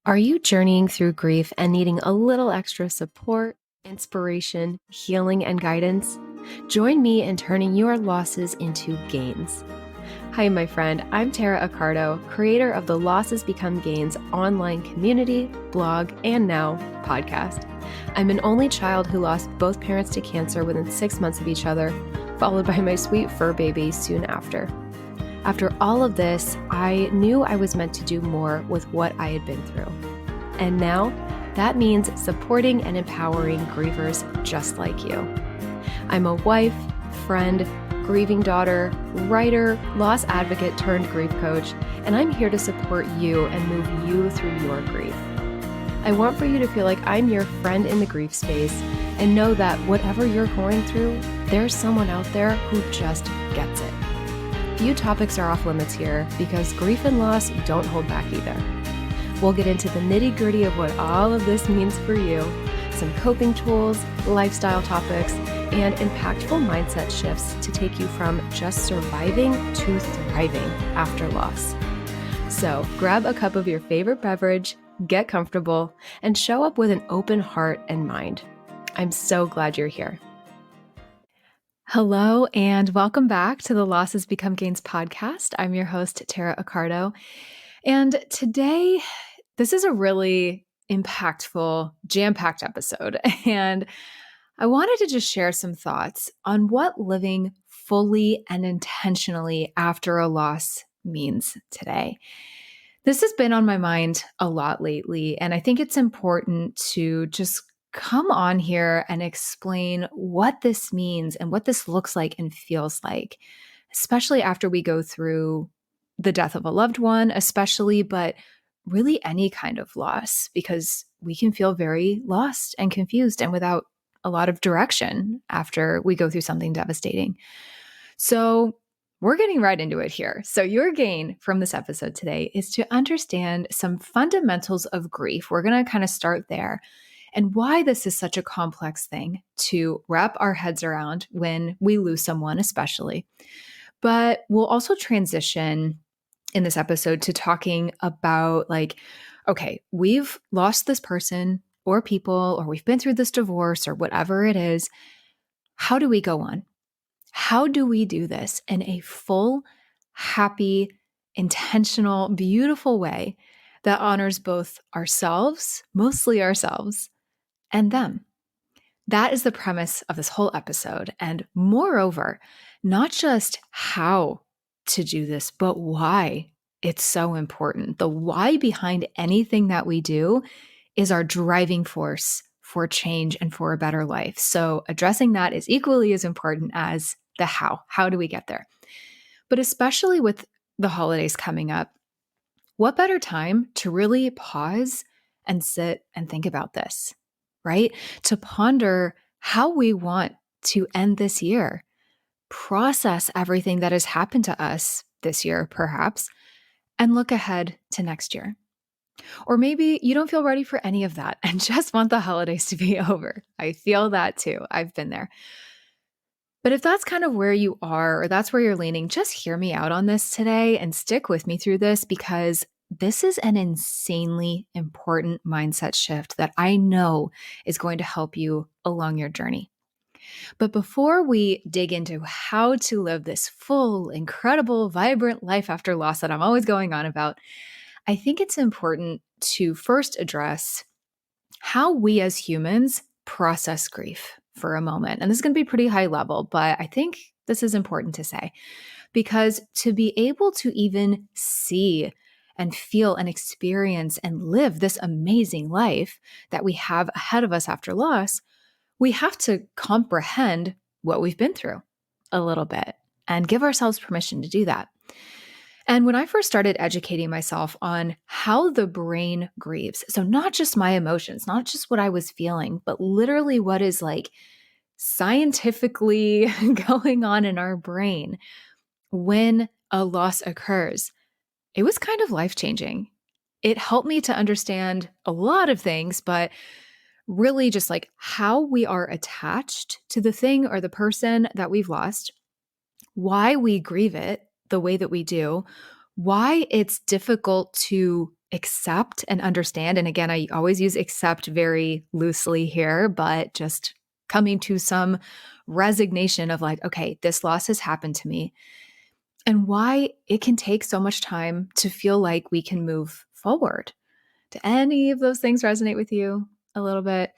Are you journeying through grief and needing a little extra support, inspiration, healing, and guidance? Join me in turning your losses into gains. Hi, my friend. I'm Tara Accardo, creator of the Losses Become Gains online community, blog, and now podcast. I'm an only child who lost both parents to cancer within 6 months of each other, followed by my sweet fur baby soon after. After all of this, I knew I was meant to do more with what I had been through. And now, that means supporting and empowering grievers just like you. I'm a wife, friend, grieving daughter, writer, loss advocate turned grief coach, and I'm here to support you and move you through your grief. I want for you to feel like I'm your friend in the grief space and know that whatever you're going through, there's someone out there who just gets it. Few topics are off limits here because grief and loss don't hold back either. We'll get into the nitty-gritty of what all of this means for you, some coping tools, lifestyle topics, and impactful mindset shifts to take you from just surviving to thriving after loss. So grab a cup of your favorite beverage, get comfortable, and show up with an open heart and mind. I'm so glad you're here. Hello, and welcome back to the Losses Become Gains podcast. I'm your host, Tara Accardo. And today, this is a really impactful, jam-packed episode. And I wanted to just share some thoughts on what living fully and intentionally after a loss means today. This has been on my mind a lot lately, and I think it's important to just come on here and explain what this means and what this looks like and feels like, especially after we go through the death of a loved one, especially, but really any kind of loss, because we can feel very lost and confused and without a lot of direction after we go through something devastating. So we're getting right into it here. So your gain from this episode today is to understand some fundamentals of grief. We're going to kind of start there and why this is such a complex thing to wrap our heads around when we lose someone, especially. But we'll also transition in this episode to talking about okay, we've lost this person or people, or we've been through this divorce or whatever it is. How do we go on? How do we do this in a full, happy, intentional, beautiful way that honors both ourselves, mostly ourselves, and them? That is the premise of this whole episode. And moreover, not just how to do this, but why it's so important. The why behind anything that we do is our driving force for change and for a better life. So addressing that is equally as important as the how. How do we get there? But especially with the holidays coming up, what better time to really pause and sit and think about this, right? To ponder how we want to end this year, process everything that has happened to us this year, perhaps, and look ahead to next year. Or maybe you don't feel ready for any of that and just want the holidays to be over. I feel that too. I've been there. But if that's kind of where you are, or that's where you're leaning, just hear me out on this today and stick with me through this, because this is an insanely important mindset shift that I know is going to help you along your journey. But before we dig into how to live this full, incredible, vibrant life after loss that I'm always going on about, I think it's important to first address how we as humans process grief for a moment. And this is going to be pretty high level, but I think this is important to say, because to be able to even see and feel and experience and live this amazing life that we have ahead of us after loss, we have to comprehend what we've been through a little bit and give ourselves permission to do that. And when I first started educating myself on how the brain grieves, so not just my emotions, not just what I was feeling, but literally what is scientifically going on in our brain when a loss occurs, it was kind of life-changing. It helped me to understand a lot of things, but really just how we are attached to the thing or the person that we've lost, why we grieve it the way that we do, why it's difficult to accept and understand. And again, I always use accept very loosely here, but just coming to some resignation of like, okay, this loss has happened to me, and why it can take so much time to feel like we can move forward. Do any of those things resonate with you a little bit?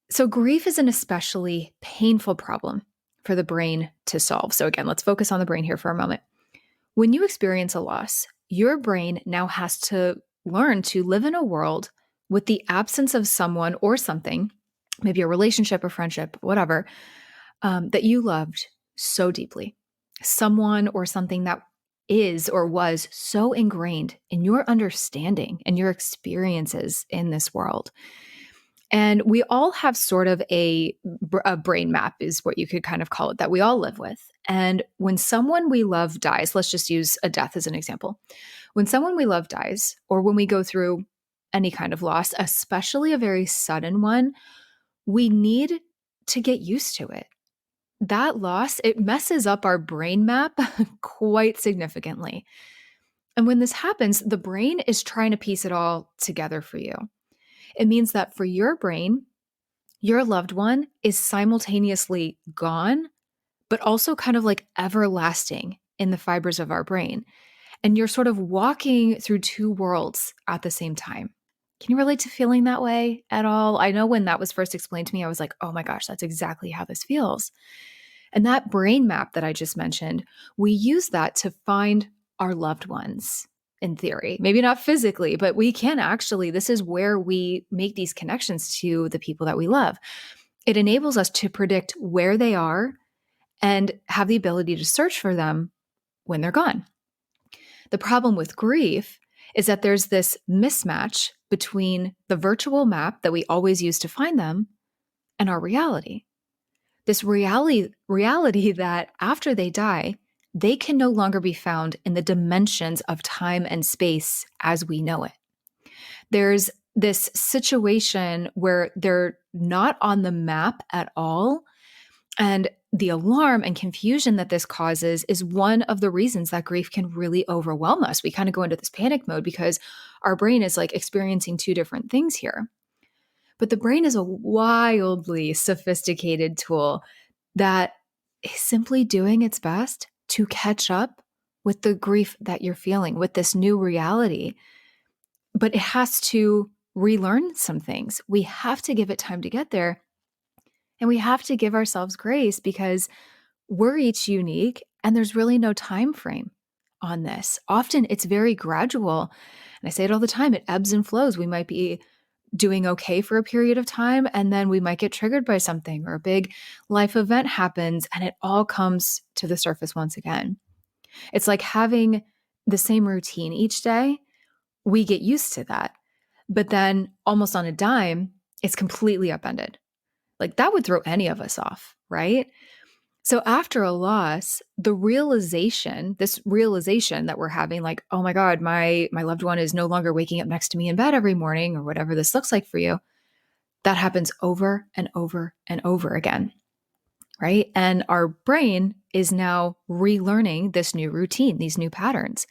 So, grief is an especially painful problem for the brain to solve. So, again, let's focus on the brain here for a moment. When you experience a loss, your brain now has to learn to live in a world with the absence of someone or something, maybe a relationship, a friendship, whatever, that you loved so deeply. Someone or something that is or was so ingrained in your understanding and your experiences in this world. And we all have sort of a brain map, is what you could kind of call it, that we all live with. And when someone we love dies, let's just use a death as an example. When someone we love dies, or when we go through any kind of loss, especially a very sudden one, we need to get used to it. That loss, it messes up our brain map quite significantly. And when this happens, the brain is trying to piece it all together for you. It means that for your brain, your loved one is simultaneously gone, but also kind of like everlasting in the fibers of our brain. And you're sort of walking through two worlds at the same time. Can you relate to feeling that way at all? I know when that was first explained to me, I was like, oh my gosh, that's exactly how this feels. And that brain map that I just mentioned, we use that to find our loved ones in theory. Maybe not physically, but we can actually, this is where we make these connections to the people that we love. It enables us to predict where they are and have the ability to search for them when they're gone. The problem with grief is that there's this mismatch between the virtual map that we always use to find them and our reality. This reality that after they die, they can no longer be found in the dimensions of time and space as we know it. There's this situation where they're not on the map at all. And the alarm and confusion that this causes is one of the reasons that grief can really overwhelm us. We kind of go into this panic mode because our brain is like experiencing two different things here. But the brain is a wildly sophisticated tool that is simply doing its best to catch up with the grief that you're feeling, with this new reality. But it has to relearn some things. We have to give it time to get there. And we have to give ourselves grace because we're each unique and there's really no time frame on this. Often it's very gradual. And I say it all the time, it ebbs and flows. We might be doing okay for a period of time, and then we might get triggered by something or a big life event happens and it all comes to the surface once again. It's like having the same routine each day. We get used to that. But then almost on a dime, it's completely upended. Like that would throw any of us off, right? So after a loss, this realization that we're having, like, oh my God, my loved one is no longer waking up next to me in bed every morning, or whatever this looks like for you, that happens over and over and over again, right? And our brain is now relearning this new routine, these new patterns.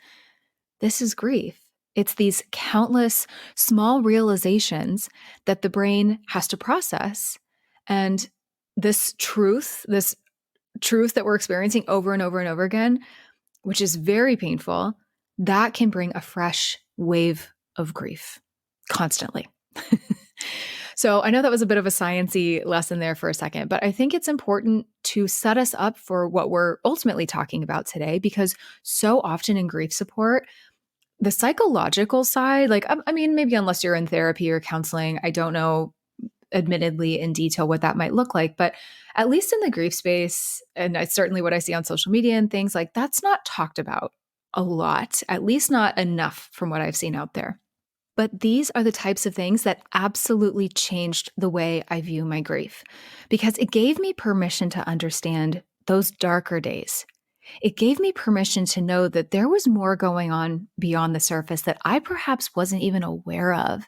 This is grief. It's these countless small realizations that the brain has to process. And this truth that we're experiencing over and over and over again, which is very painful, that can bring a fresh wave of grief constantly. So I know that was a bit of a sciencey lesson there for a second, but I think it's important to set us up for what we're ultimately talking about today, because so often in grief support, the psychological side, like, I mean, maybe unless you're in therapy or counseling, I don't know admittedly in detail what that might look like, but at least in the grief space, and it's certainly what I see on social media and things, like that's not talked about a lot, at least not enough from what I've seen out there. But these are the types of things that absolutely changed the way I view my grief, because it gave me permission to understand those darker days. It gave me permission to know that there was more going on beyond the surface that I perhaps wasn't even aware of,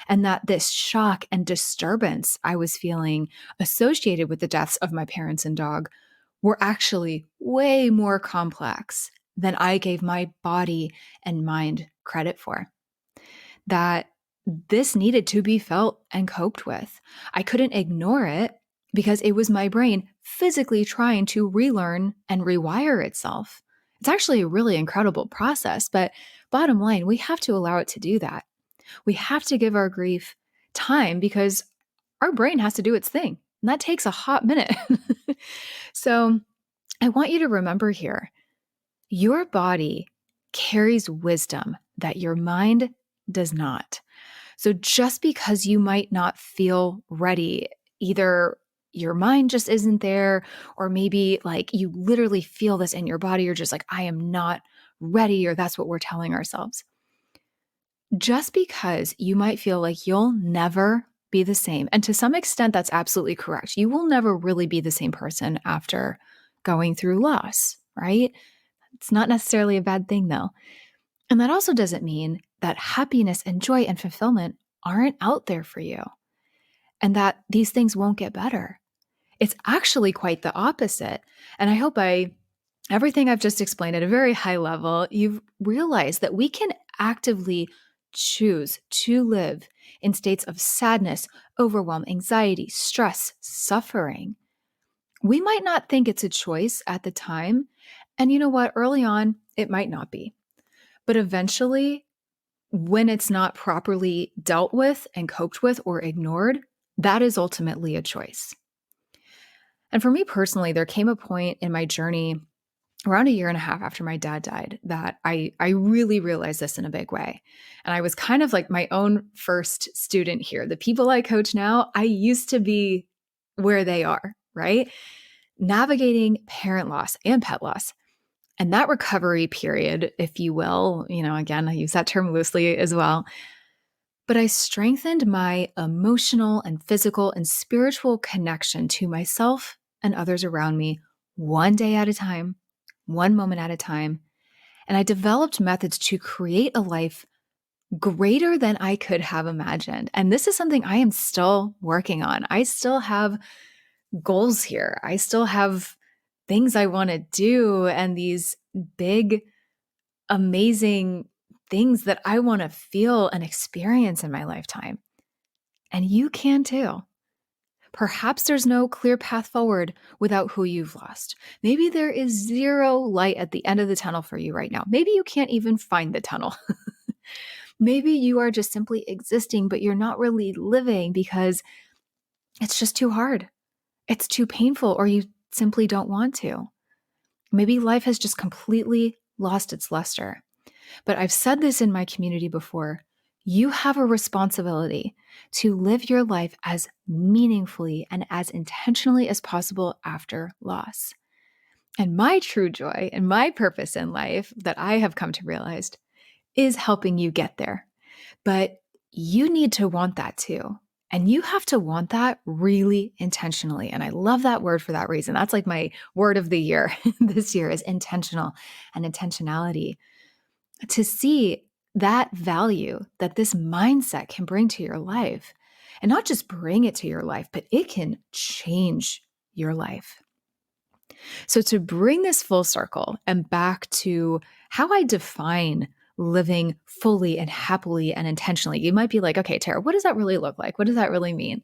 and that this shock and disturbance I was feeling associated with the deaths of my parents and dog were actually way more complex than I gave my body and mind credit for. that this needed to be felt and coped with. I couldn't ignore it because it was my brain physically trying to relearn and rewire itself. It's actually a really incredible process, but bottom line, we have to allow it to do that. We have to give our grief time because our brain has to do its thing, and that takes a hot minute. So I want you to remember here, your body carries wisdom that your mind does not. So just because you might not feel ready, either your mind just isn't there, or maybe like you literally feel this in your body, you're just like, I am not ready, or that's what we're telling ourselves. Just because you might feel like you'll never be the same, and to some extent, that's absolutely correct. You will never really be the same person after going through loss, right? It's not necessarily a bad thing, though. And that also doesn't mean that happiness and joy and fulfillment aren't out there for you and that these things won't get better. It's actually quite the opposite. And I hope everything I've just explained at a very high level, you've realized that we can actively choose to live in states of sadness, overwhelm, anxiety, stress, suffering. We might not think it's a choice at the time. And you know what? Early on, it might not be. But eventually, when it's not properly dealt with and coped with or ignored, that is ultimately a choice. And for me personally, there came a point in my journey around a year and a half after my dad died that I really realized this in a big way. And I was kind of like my own first student here. The people I coach now, I used to be where they are, right? Navigating parent loss and pet loss. And that recovery period, if you will, again, I use that term loosely as well. But I strengthened my emotional and physical and spiritual connection to myself and others around me one day at a time, one moment at a time. And I developed methods to create a life greater than I could have imagined. And this is something I am still working on. I still have goals here. I still have things I want to do and these big, amazing things that I want to feel and experience in my lifetime. And you can too. Perhaps there's no clear path forward without who you've lost. Maybe there is zero light at the end of the tunnel for you right now. Maybe you can't even find the tunnel. Maybe you are just simply existing, but you're not really living because it's just too hard. It's too painful, or you simply don't want to. Maybe life has just completely lost its luster. But I've said this in my community before. You have a responsibility to live your life as meaningfully and as intentionally as possible after loss. And my true joy and my purpose in life that I have come to realize is helping you get there. But you need to want that too. And you have to want that really intentionally. And I love that word for that reason. That's like my word of the year this year is intentional and intentionality. To see that value that this mindset can bring to your life, and not just bring it to your life, but it can change your life. So to bring this full circle and back to how I define living fully and happily and intentionally, you might be like, okay, Tara, what does that really look like? What does that really mean?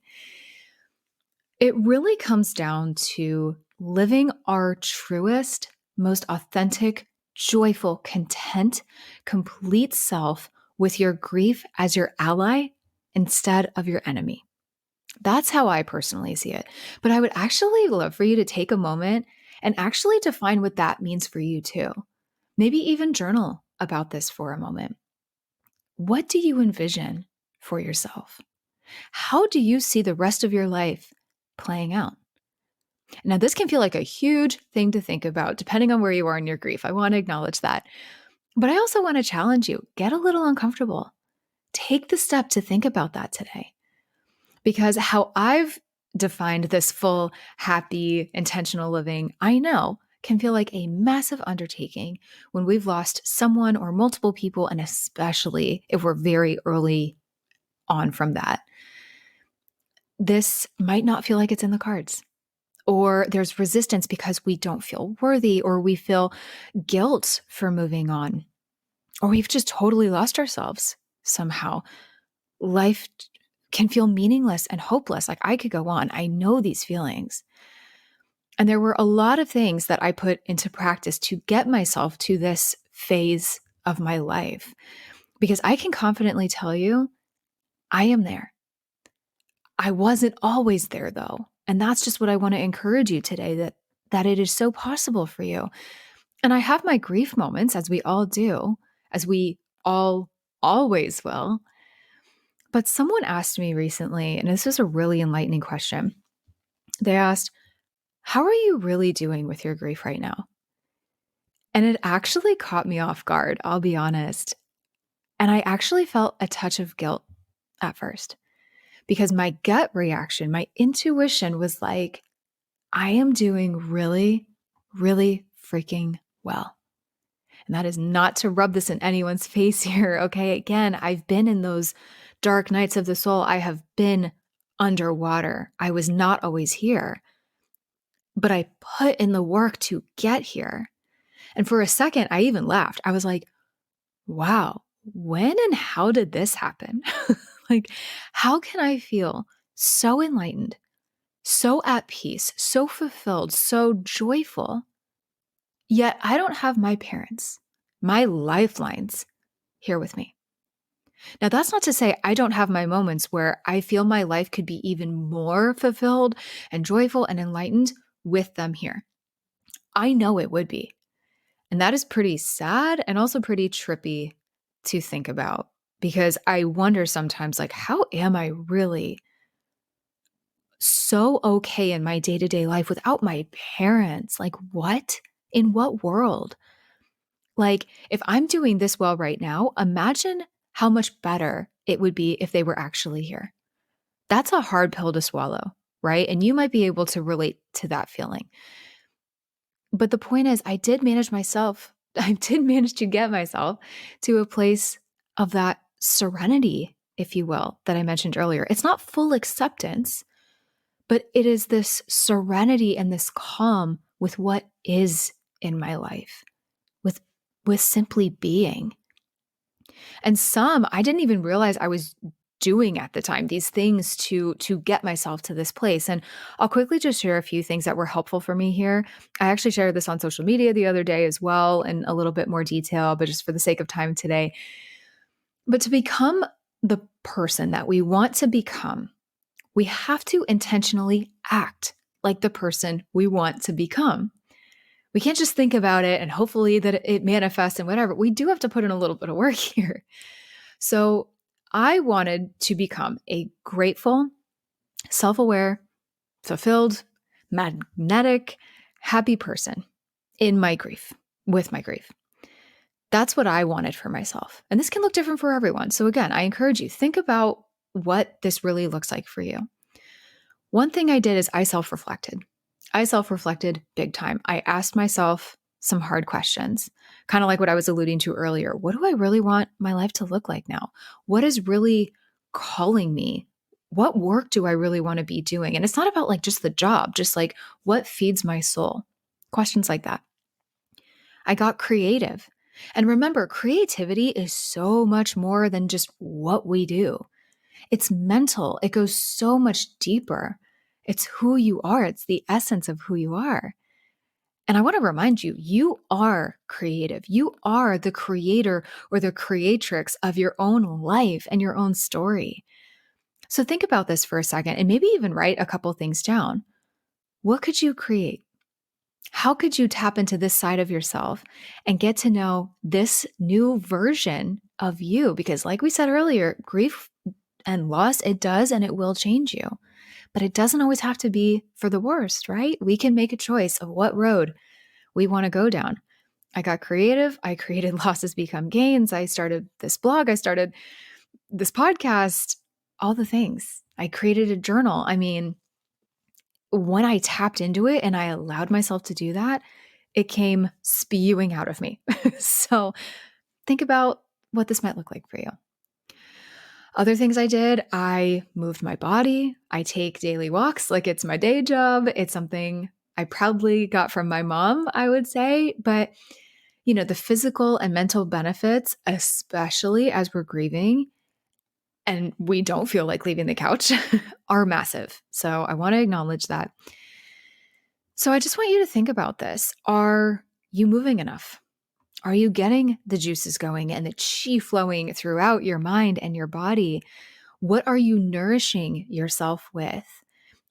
It really comes down to living our truest, most authentic, joyful, content, complete self with your grief as your ally instead of your enemy. That's how I personally see it. But I would actually love for you to take a moment and actually define what that means for you too. Maybe even journal about this for a moment. What do you envision for yourself? How do you see the rest of your life playing out? Now, this can feel like a huge thing to think about, depending on where you are in your grief. I want to acknowledge that. But I also want to challenge you, get a little uncomfortable. Take the step to think about that today. Because how I've defined this full, happy, intentional living, I know can feel like a massive undertaking when we've lost someone or multiple people, and especially if we're very early on from that. This might not feel like it's in the cards. Or there's resistance because we don't feel worthy, or we feel guilt for moving on, or we've just totally lost ourselves. somehow. Life can feel meaningless and hopeless. Like I could go on. I know these feelings. And there were a lot of things that I put into practice to get myself to this phase of my life. Because I can confidently tell you, I am there. I wasn't always there though. And that's just what I want to encourage you today, that it is so possible for you. And I have my grief moments, as we all do, as we all always will. But someone asked me recently, and this was a really enlightening question. They asked, how are you really doing with your grief right now? And it actually caught me off guard, I'll be honest. And I actually felt a touch of guilt at first because my gut reaction, my intuition was like, I am doing really, really freaking well. And that is not to rub this in anyone's face here, okay? Again, I've been in those dark nights of the soul. I have been underwater. I was not always here, but I put in the work to get here. And for a second, I even laughed. I was like, wow, when and how did this happen? Like, how can I feel so enlightened, so at peace, so fulfilled, so joyful, yet I don't have my parents, my lifelines here with me? Now, that's not to say I don't have my moments where I feel my life could be even more fulfilled and joyful and enlightened with them here. I know it would be. And that is pretty sad and also pretty trippy to think about, because I wonder sometimes, like, how am I really so okay in my day-to-day life without my parents? Like, what? In what world? Like, if I'm doing this well right now, imagine how much better it would be if they were actually here. That's a hard pill to swallow, right? And you might be able to relate to that feeling. But the point is, I did manage myself. I did manage to get myself to a place of that serenity, if you will, that I mentioned earlier. It's not full acceptance, but it is this serenity and this calm with what is in my life, with simply being. And some I didn't even realize I was doing at the time, these things to get myself to this place. And I'll quickly just share a few things that were helpful for me here. I actually shared this on social media the other day as well in a little bit more detail, but just for the sake of time today. But to become the person that we want to become, we have to intentionally act like the person we want to become. We can't just think about it and hopefully that it manifests and whatever. We do have to put in a little bit of work here. So I wanted to become a grateful, self-aware, fulfilled, magnetic, happy person in my grief, with my grief. That's what I wanted for myself. And this can look different for everyone. So again, I encourage you, think about what this really looks like for you. One thing I did is I self-reflected. I self-reflected big time. I asked myself some hard questions, kind of like what I was alluding to earlier. What do I really want my life to look like now? What is really calling me? What work do I really want to be doing? And it's not about like just the job, just like what feeds my soul? Questions like that. I got creative. And remember, creativity is so much more than just what we do. It's mental. It goes so much deeper. It's who you are. It's the essence of who you are. And I want to remind you, you are creative. You are the creator or the creatrix of your own life and your own story. So think about this for a second and maybe even write a couple things down. What could you create? How could you tap into this side of yourself and get to know this new version of you? Because like we said earlier, grief and loss, it does and it will change you. But it doesn't always have to be for the worst, right? We can make a choice of what road we want to go down. I got creative. I created Losses Become Gains. I started this blog. I started this podcast, all the things. I created a journal. I mean, when I tapped into it and I allowed myself to do that, it came spewing out of me. So think about what this might look like for you. Other things I did, I moved my body. I take daily walks like it's my day job. It's something I proudly got from my mom, I would say. But, you know, the physical and mental benefits, especially as we're grieving, and we don't feel like leaving the couch are massive. So I want to acknowledge that. So I just want you to think about this. Are you moving enough? Are you getting the juices going and the chi flowing throughout your mind and your body? What are you nourishing yourself with?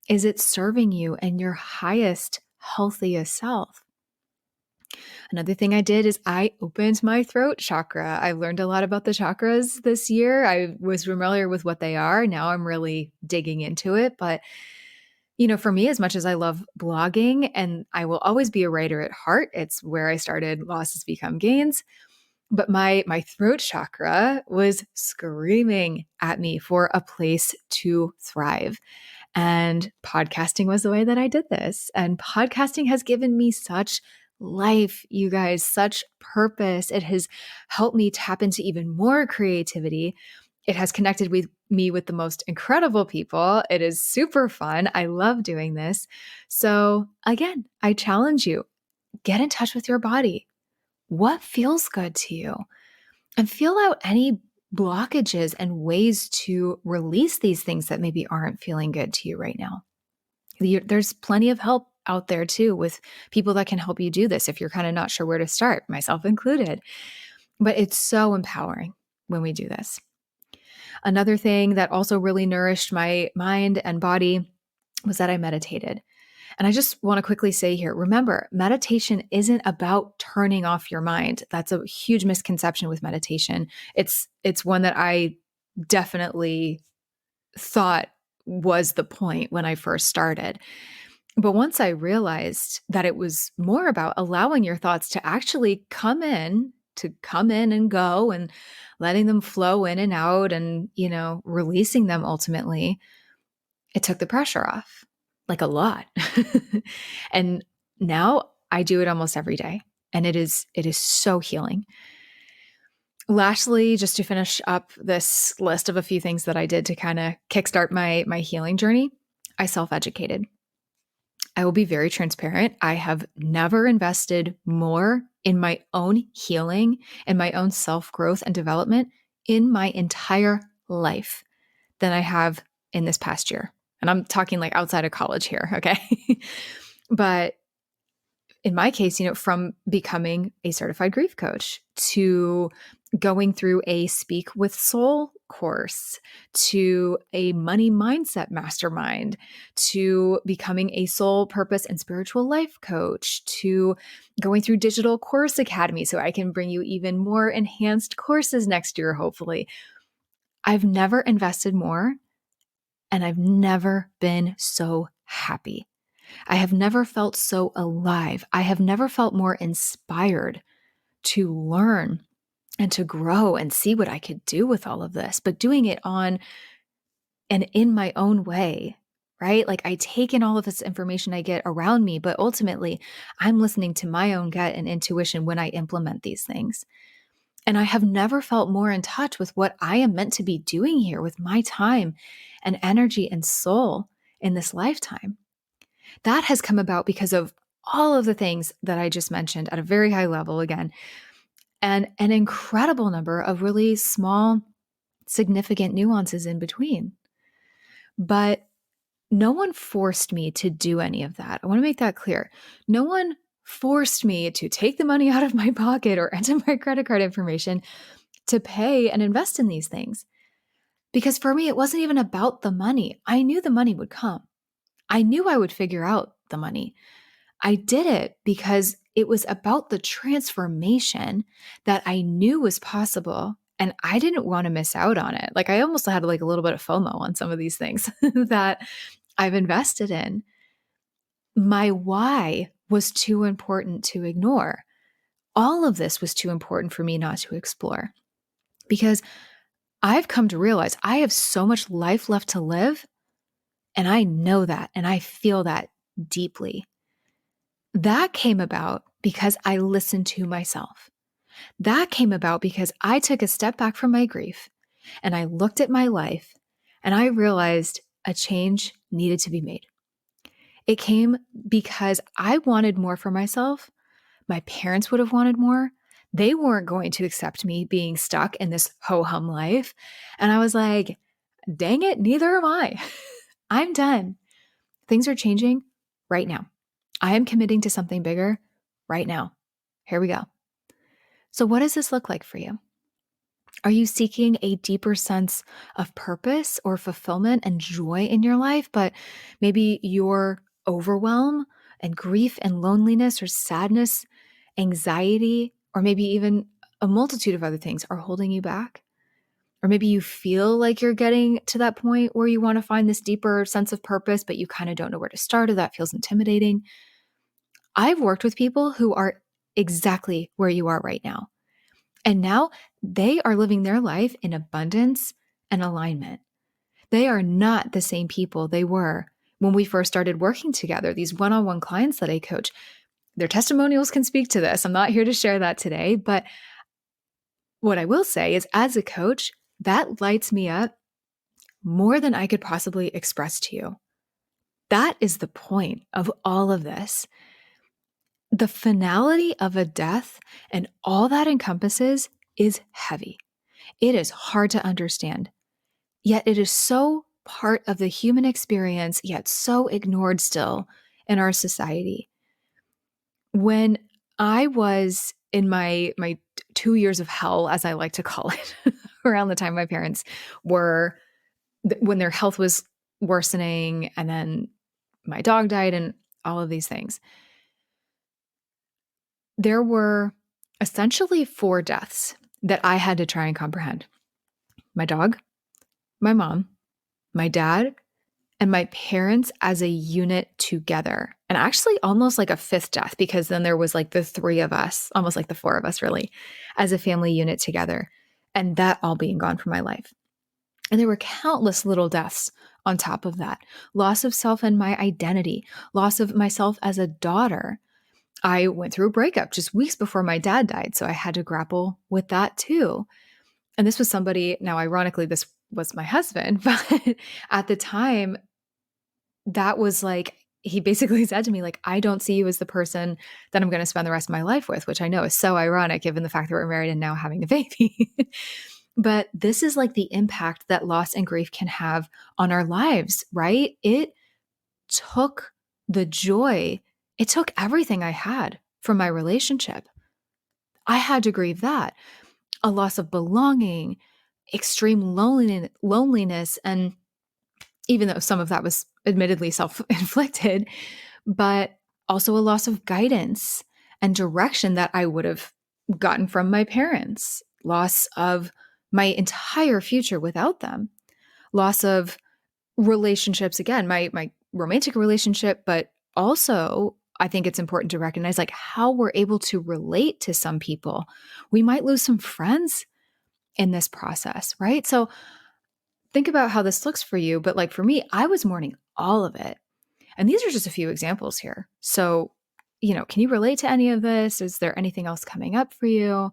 Is it serving you and your highest, healthiest self? Another thing I did is I opened my throat chakra. I learned a lot about the chakras this year. I was familiar with what they are. Now I'm really digging into it. But, for me, as much as I love blogging and I will always be a writer at heart, it's where I started Losses Become Gains. But my throat chakra was screaming at me for a place to thrive. And podcasting was the way that I did this. And podcasting has given me such life, you guys, such purpose. It has helped me tap into even more creativity. It has connected with me with the most incredible people. It is super fun. I love doing this. So again, I challenge you, get in touch with your body. What feels good to you? And feel out any blockages and ways to release these things that maybe aren't feeling good to you right now. There's plenty of help out there too with people that can help you do this if you're kind of not sure where to start, myself included. But it's so empowering when we do this. Another thing that also really nourished my mind and body was that I meditated. And I just want to quickly say here, remember, meditation isn't about turning off your mind. That's a huge misconception with meditation. It's one that I definitely thought was the point when I first started. But once I realized that it was more about allowing your thoughts to actually come in and go and letting them flow in and out and, releasing them ultimately, it took the pressure off, like a lot. And now I do it almost every day. And it is so healing. Lastly, just to finish up this list of a few things that I did to kind of kickstart my healing journey, I self-educated. I will be very transparent. I have never invested more in my own healing and my own self-growth and development in my entire life than I have in this past year. And I'm talking like outside of college here, okay? But in my case, from becoming a certified grief coach to going through a Speak with Soul course to a money mindset mastermind to becoming a soul purpose and spiritual life coach to going through Digital Course Academy so I can bring you even more enhanced courses next year, hopefully. I've never invested more and I've never been so happy. I have never felt so alive. I have never felt more inspired to learn and to grow and see what I could do with all of this, but doing it on and in my own way, right? Like I take in all of this information I get around me, but ultimately I'm listening to my own gut and intuition when I implement these things. And I have never felt more in touch with what I am meant to be doing here with my time and energy and soul in this lifetime. That has come about because of all of the things that I just mentioned at a very high level again, and an incredible number of really small, significant nuances in between. But no one forced me to do any of that. I want to make that clear. No one forced me to take the money out of my pocket or enter my credit card information to pay and invest in these things. Because for me, it wasn't even about the money. I knew the money would come. I knew I would figure out the money. I did it because it was about the transformation that I knew was possible and I didn't want to miss out on it. Like I almost had like a little bit of FOMO on some of these things that I've invested in. My why was too important to ignore. All of this was too important for me not to explore because I've come to realize I have so much life left to live. And I know that and I feel that deeply. That came about because I listened to myself. That came about because I took a step back from my grief and I looked at my life and I realized a change needed to be made. It came because I wanted more for myself. My parents would have wanted more. They weren't going to accept me being stuck in this ho-hum life. And I was like, dang it, neither am I. I'm done. Things are changing right now. I am committing to something bigger right now. Here we go. So what does this look like for you? Are you seeking a deeper sense of purpose or fulfillment and joy in your life, but maybe your overwhelm and grief and loneliness or sadness, anxiety, or maybe even a multitude of other things are holding you back? Or maybe you feel like you're getting to that point where you want to find this deeper sense of purpose, but you kind of don't know where to start, or that feels intimidating. I've worked with people who are exactly where you are right now. And now they are living their life in abundance and alignment. They are not the same people they were when we first started working together. These one-on-one clients that I coach, their testimonials can speak to this. I'm not here to share that today, but what I will say is, as a coach, that lights me up more than I could possibly express to you. That is the point of all of this. The finality of a death and all that encompasses is heavy. It is hard to understand, yet it is so part of the human experience, yet so ignored still in our society. When I was in my 2 years of hell, as I like to call it, around the time my parents were, when their health was worsening, and then my dog died and all of these things, there were essentially 4 deaths that I had to try and comprehend: my dog, my mom, my dad, and my parents as a unit together. And actually almost like a 5th death, because then there was like the 3 of us, almost like the 4 of us really, as a family unit together. And that all being gone from my life. And there were countless little deaths on top of that. Loss of self and my identity, loss of myself as a daughter. I went through a breakup just weeks before my dad died, so I had to grapple with that too. And this was somebody, now ironically, this was my husband, but at the time, that was like, he basically said to me, like, I don't see you as the person that I'm going to spend the rest of my life with, which I know is so ironic given the fact that we're married and now having a baby. But this is like the impact that loss and grief can have on our lives, right? It took the joy, it took everything I had from my relationship. I had to grieve that. A loss of belonging, extreme loneliness, and even though some of that was admittedly self-inflicted, but also a loss of guidance and direction that I would have gotten from my parents, loss of my entire future without them, loss of relationships, again, my romantic relationship, but also I think it's important to recognize like how we're able to relate to some people. We might lose some friends in this process, right? So think about how this looks for you. But like for me, I was mourning all of it. And these are just a few examples here. So, can you relate to any of this? Is there anything else coming up for you? I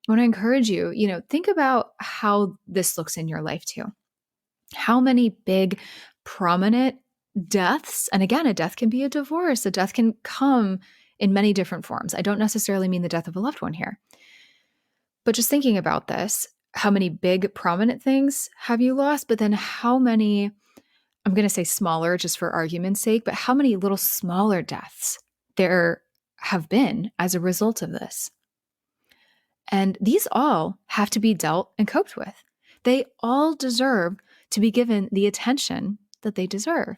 want to encourage you, think about how this looks in your life too. How many big, prominent deaths, and again, a death can be a divorce, a death can come in many different forms. I don't necessarily mean the death of a loved one here. But just thinking about this, how many big, prominent things have you lost? But then how many, I'm going to say smaller just for argument's sake, but how many little smaller deaths there have been as a result of this? And these all have to be dealt and coped with. They all deserve to be given the attention that they deserve,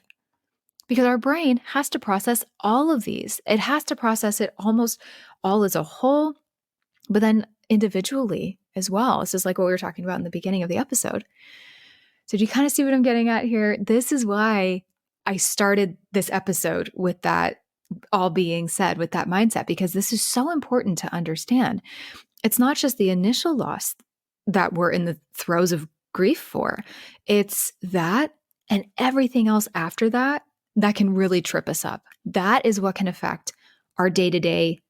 because our brain has to process all of these. It has to process it almost all as a whole, but then individually as well. This is like what we were talking about in the beginning of the episode. So do you kind of see what I'm getting at here? This is why I started this episode with that all being said, with that mindset, because this is so important to understand. It's not just the initial loss that we're in the throes of grief for. It's that and everything else after that that can really trip us up. That is what can affect our day-to-day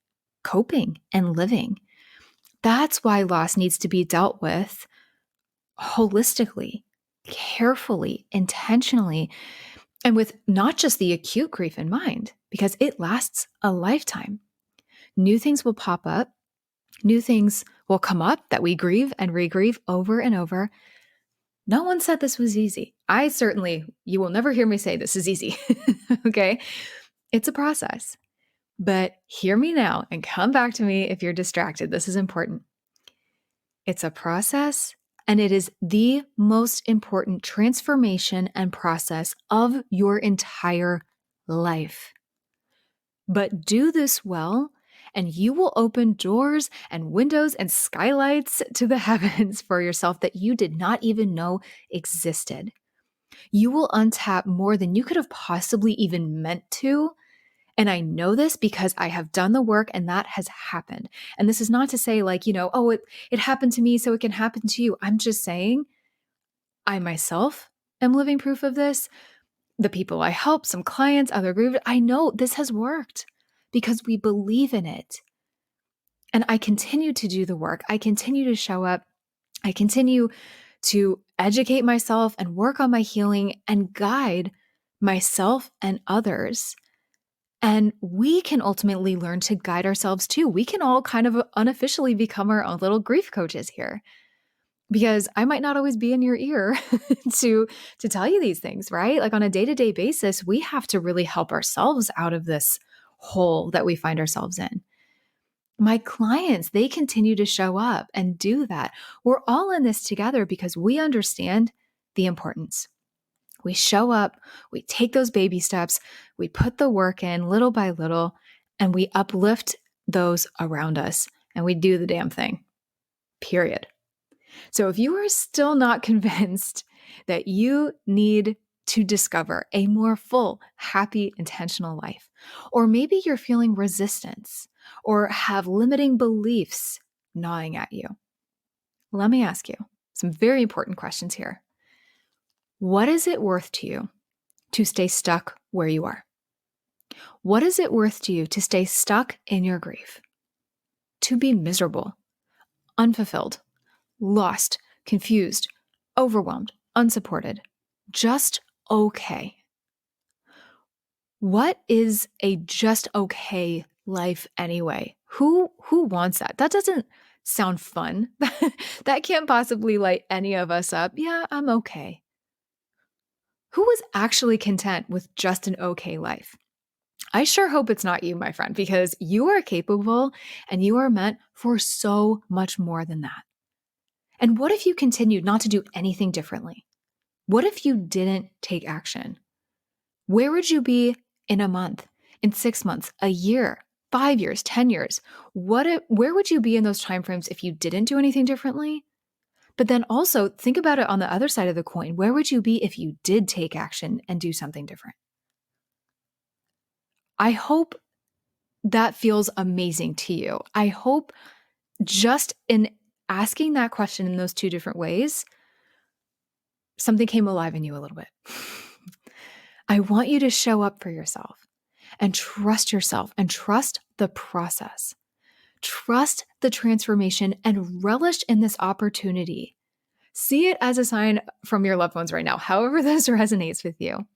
coping and living. That's why loss needs to be dealt with holistically, carefully, intentionally, and with not just the acute grief in mind, because it lasts a lifetime. New things will pop up. New things will come up that we grieve and re-grieve over and over. No one said this was easy. You will never hear me say this is easy. Okay? It's a process. But hear me now and come back to me if you're distracted. This is important. It's a process, and it is the most important transformation and process of your entire life. But do this well, and you will open doors and windows and skylights to the heavens for yourself that you did not even know existed. You will untap more than you could have possibly even meant to. And I know this because I have done the work and that has happened. And this is not to say it happened to me, so it can happen to you. I'm just saying I myself am living proof of this. The people I help, some clients, other groups, I know this has worked because we believe in it. And I continue to do the work. I continue to show up. I continue to educate myself and work on my healing and guide myself and others. And we can ultimately learn to guide ourselves too. We can all kind of unofficially become our own little grief coaches here, because I might not always be in your ear to tell you these things, right? Like on a day-to-day basis, we have to really help ourselves out of this hole that we find ourselves in. My clients, they continue to show up and do that. We're all in this together because we understand the importance. We show up, we take those baby steps, we put the work in little by little, and we uplift those around us, and we do the damn thing, period. So if you are still not convinced that you need to discover a more full, happy, intentional life, or maybe you're feeling resistance or have limiting beliefs gnawing at you, let me ask you some very important questions here. What is it worth to you to stay stuck where you are? What is it worth to you to stay stuck in your grief? To be miserable, unfulfilled, lost, confused, overwhelmed, unsupported, just okay. What is a just okay life anyway? Who wants that? That doesn't sound fun. That can't possibly light any of us up. Yeah, I'm okay. Who was actually content with just an okay life? I sure hope it's not you, my friend, because you are capable and you are meant for so much more than that. And what if you continued not to do anything differently? What if you didn't take action? Where would you be in a month, in 6 months, a year, 5 years, 10 years? Where would you be in those timeframes if you didn't do anything differently? But then also think about it on the other side of the coin. Where would you be if you did take action and do something different? I hope that feels amazing to you. I hope just in asking that question in those two different ways, something came alive in you a little bit. I want you to show up for yourself and trust the process. Trust the transformation and relish in this opportunity. See it as a sign from your loved ones right now, however this resonates with you.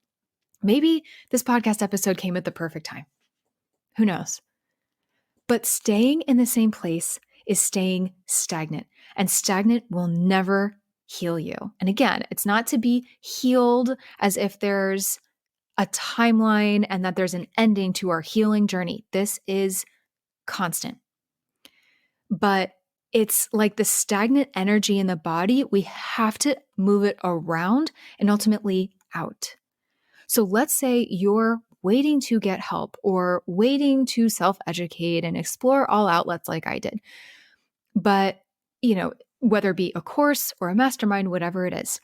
Maybe this podcast episode came at the perfect time. Who knows? But staying in the same place is staying stagnant, and stagnant will never heal you. And again, it's not to be healed as if there's a timeline and that there's an ending to our healing journey. This is constant. But it's like the stagnant energy in the body. We have to move it around and ultimately out. So let's say you're waiting to get help or waiting to self-educate and explore all outlets like I did. But, whether it be a course or a mastermind, whatever it is,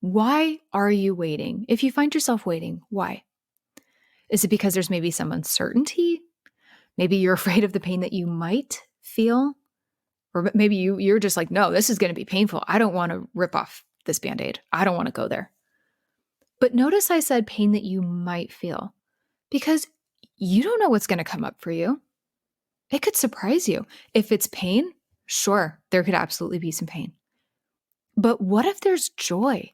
why are you waiting? If you find yourself waiting, why? Is it because there's maybe some uncertainty? Maybe you're afraid of the pain that you might feel? Or maybe you're just like, no, this is going to be painful. I don't want to rip off this Band-Aid. I don't want to go there. But notice I said pain that you might feel, because you don't know what's going to come up for you. It could surprise you. If it's pain, sure, there could absolutely be some pain. But what if there's joy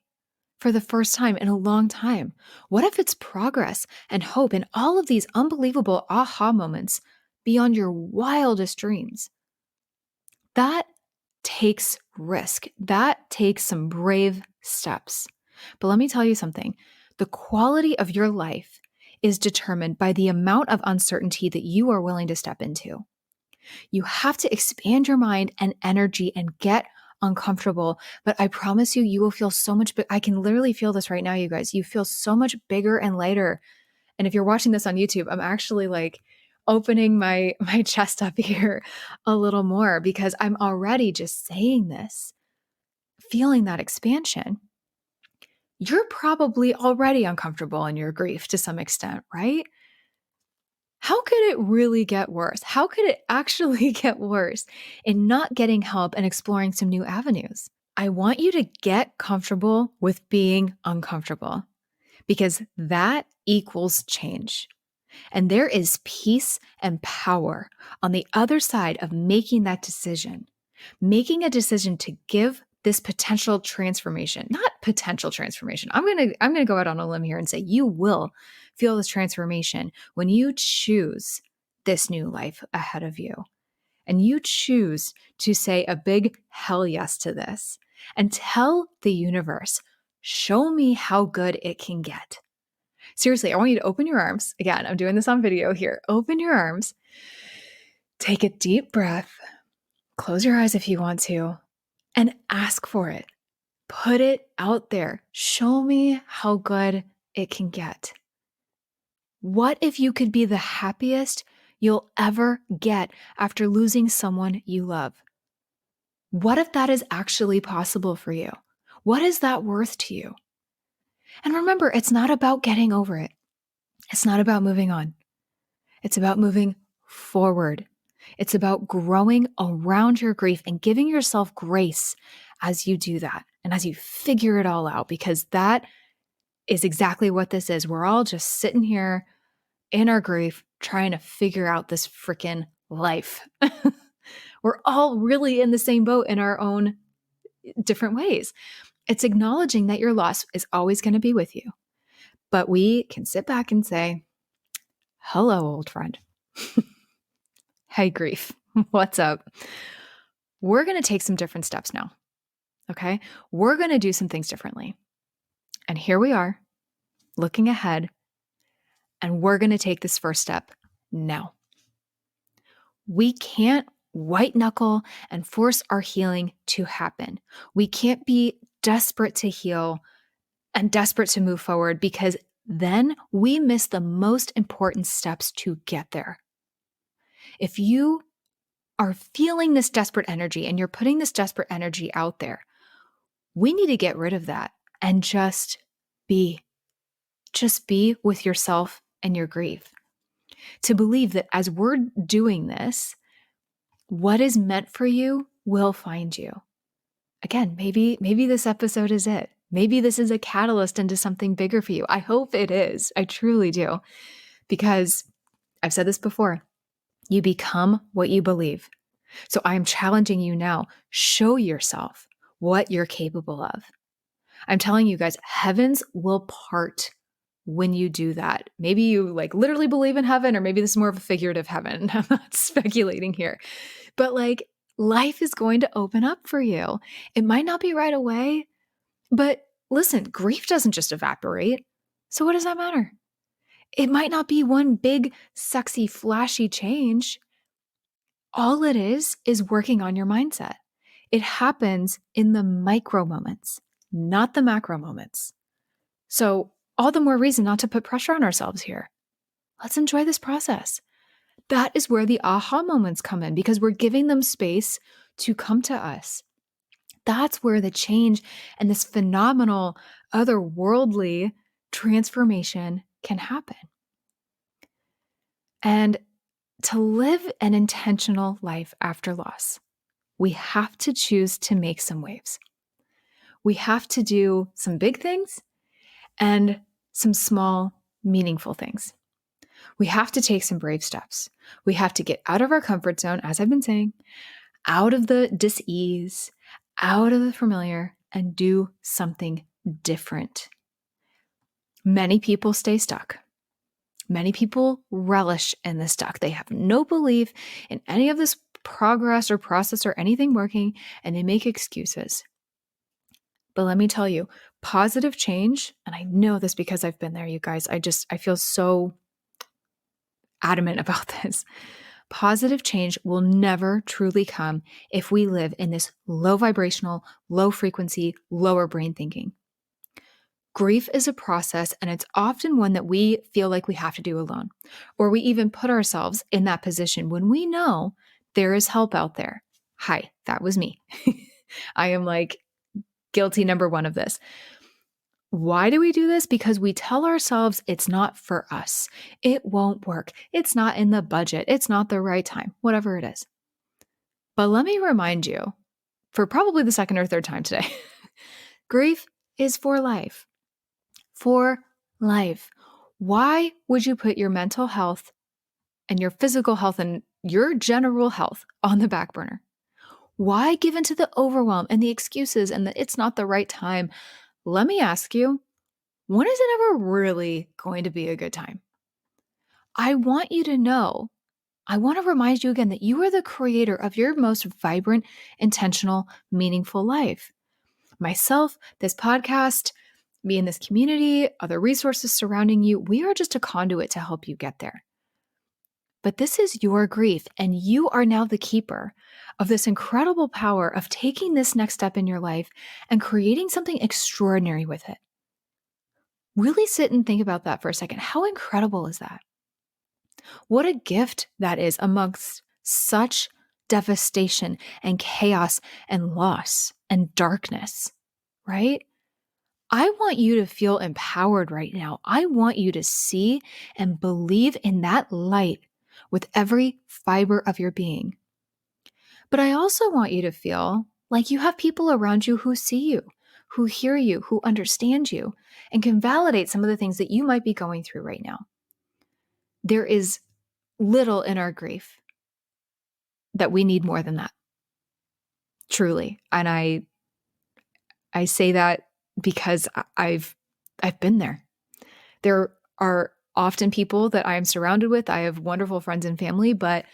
for the first time in a long time? What if it's progress and hope and all of these unbelievable aha moments beyond your wildest dreams. That takes risk. That takes some brave steps. But let me tell you something. The quality of your life is determined by the amount of uncertainty that you are willing to step into. You have to expand your mind and energy and get uncomfortable. But I promise you, you will feel so much, I can literally feel this right now, you guys. You feel so much bigger and lighter. And if you're watching this on YouTube, I'm actually like opening my chest up here a little more because I'm already just saying this, feeling that expansion. You're probably already uncomfortable in your grief to some extent, right? How could it really get worse? How could it actually get worse in not getting help and exploring some new avenues? I want you to get comfortable with being uncomfortable because that equals change. And there is peace and power on the other side of making that decision, making a decision to give this potential transformation, not potential transformation. I'm going to go out on a limb here and say you will feel this transformation when you choose this new life ahead of you. And you choose to say a big hell yes to this and tell the universe, show me how good it can get. Seriously, I want you to open your arms. Again, I'm doing this on video here. Open your arms. Take a deep breath. Close your eyes if you want to, and ask for it. Put it out there. Show me how good it can get. What if you could be the happiest you'll ever get after losing someone you love? What if that is actually possible for you? What is that worth to you? And remember, it's not about getting over it. It's not about moving on. It's about moving forward. It's about growing around your grief and giving yourself grace as you do that and as you figure it all out, because that is exactly what this is. We're all just sitting here in our grief trying to figure out this freaking life. We're all really in the same boat in our own different ways. It's acknowledging that your loss is always going to be with you. But we can sit back and say, hello, old friend. Hey, grief. What's up? We're going to take some different steps now. Okay? We're going to do some things differently. And here we are, looking ahead, and we're going to take this first step now. We can't white knuckle and force our healing to happen. We can't be desperate to heal and desperate to move forward, because then we miss the most important steps to get there. If you are feeling this desperate energy and you're putting this desperate energy out there, we need to get rid of that and just be. Just be with yourself and your grief. To believe that as we're doing this, what is meant for you will find you. Again, maybe this episode is it. Maybe this is a catalyst into something bigger for you. I hope it is. I truly do. Because I've said this before, you become what you believe. So I am challenging you now. Show yourself what you're capable of. I'm telling you guys, heavens will part when you do that. Maybe you like literally believe in heaven, or maybe this is more of a figurative heaven. I'm not speculating here. But like, life is going to open up for you. It might not be right away, but listen, grief doesn't just evaporate. So what does that matter? It might not be one big, sexy, flashy change. All it is working on your mindset. It happens in the micro moments, not the macro moments. So all the more reason not to put pressure on ourselves here. Let's enjoy this process. That is where the aha moments come in, because we're giving them space to come to us. That's where the change and this phenomenal, otherworldly transformation can happen. And to live an intentional life after loss, we have to choose to make some waves. We have to do some big things and some small, meaningful things. We have to take some brave steps. We have to get out of our comfort zone, as I've been saying, out of the dis-ease, out of the familiar, and do something different. Many people stay stuck. Many people relish in the stuck. They have no belief in any of this progress or process or anything working, and they make excuses. But let me tell you, positive change, and I know this because I've been there, you guys, I feel so adamant about this. Positive change will never truly come if we live in this low vibrational, low frequency, lower brain thinking. Grief is a process, and it's often one that we feel like we have to do alone, or we even put ourselves in that position when we know there is help out there. Hi, that was me. I am like guilty number one of this. Why do we do this? Because we tell ourselves it's not for us. It won't work. It's not in the budget. It's not the right time, whatever it is. But let me remind you, for probably the second or third time today, grief is for life. For life. Why would you put your mental health and your physical health and your general health on the back burner? Why give into the overwhelm and the excuses and the it's not the right time? Let me ask you, when is it ever really going to be a good time? I want you to know, I want to remind you again that you are the creator of your most vibrant, intentional, meaningful life. Myself, this podcast, me in this community, other resources surrounding you, we are just a conduit to help you get there. But this is your grief, and you are now the keeper of this incredible power of taking this next step in your life and creating something extraordinary with it. Really sit and think about that for a second. How incredible is that? What a gift that is amongst such devastation and chaos and loss and darkness, right? I want you to feel empowered right now. I want you to see and believe in that light with every fiber of your being. But I also want you to feel like you have people around you who see you, who hear you, who understand you, and can validate some of the things that you might be going through right now. There is little in our grief that we need more than that. Truly. And I say that because I've been there. There are often people that I am surrounded with. I have wonderful friends and family, but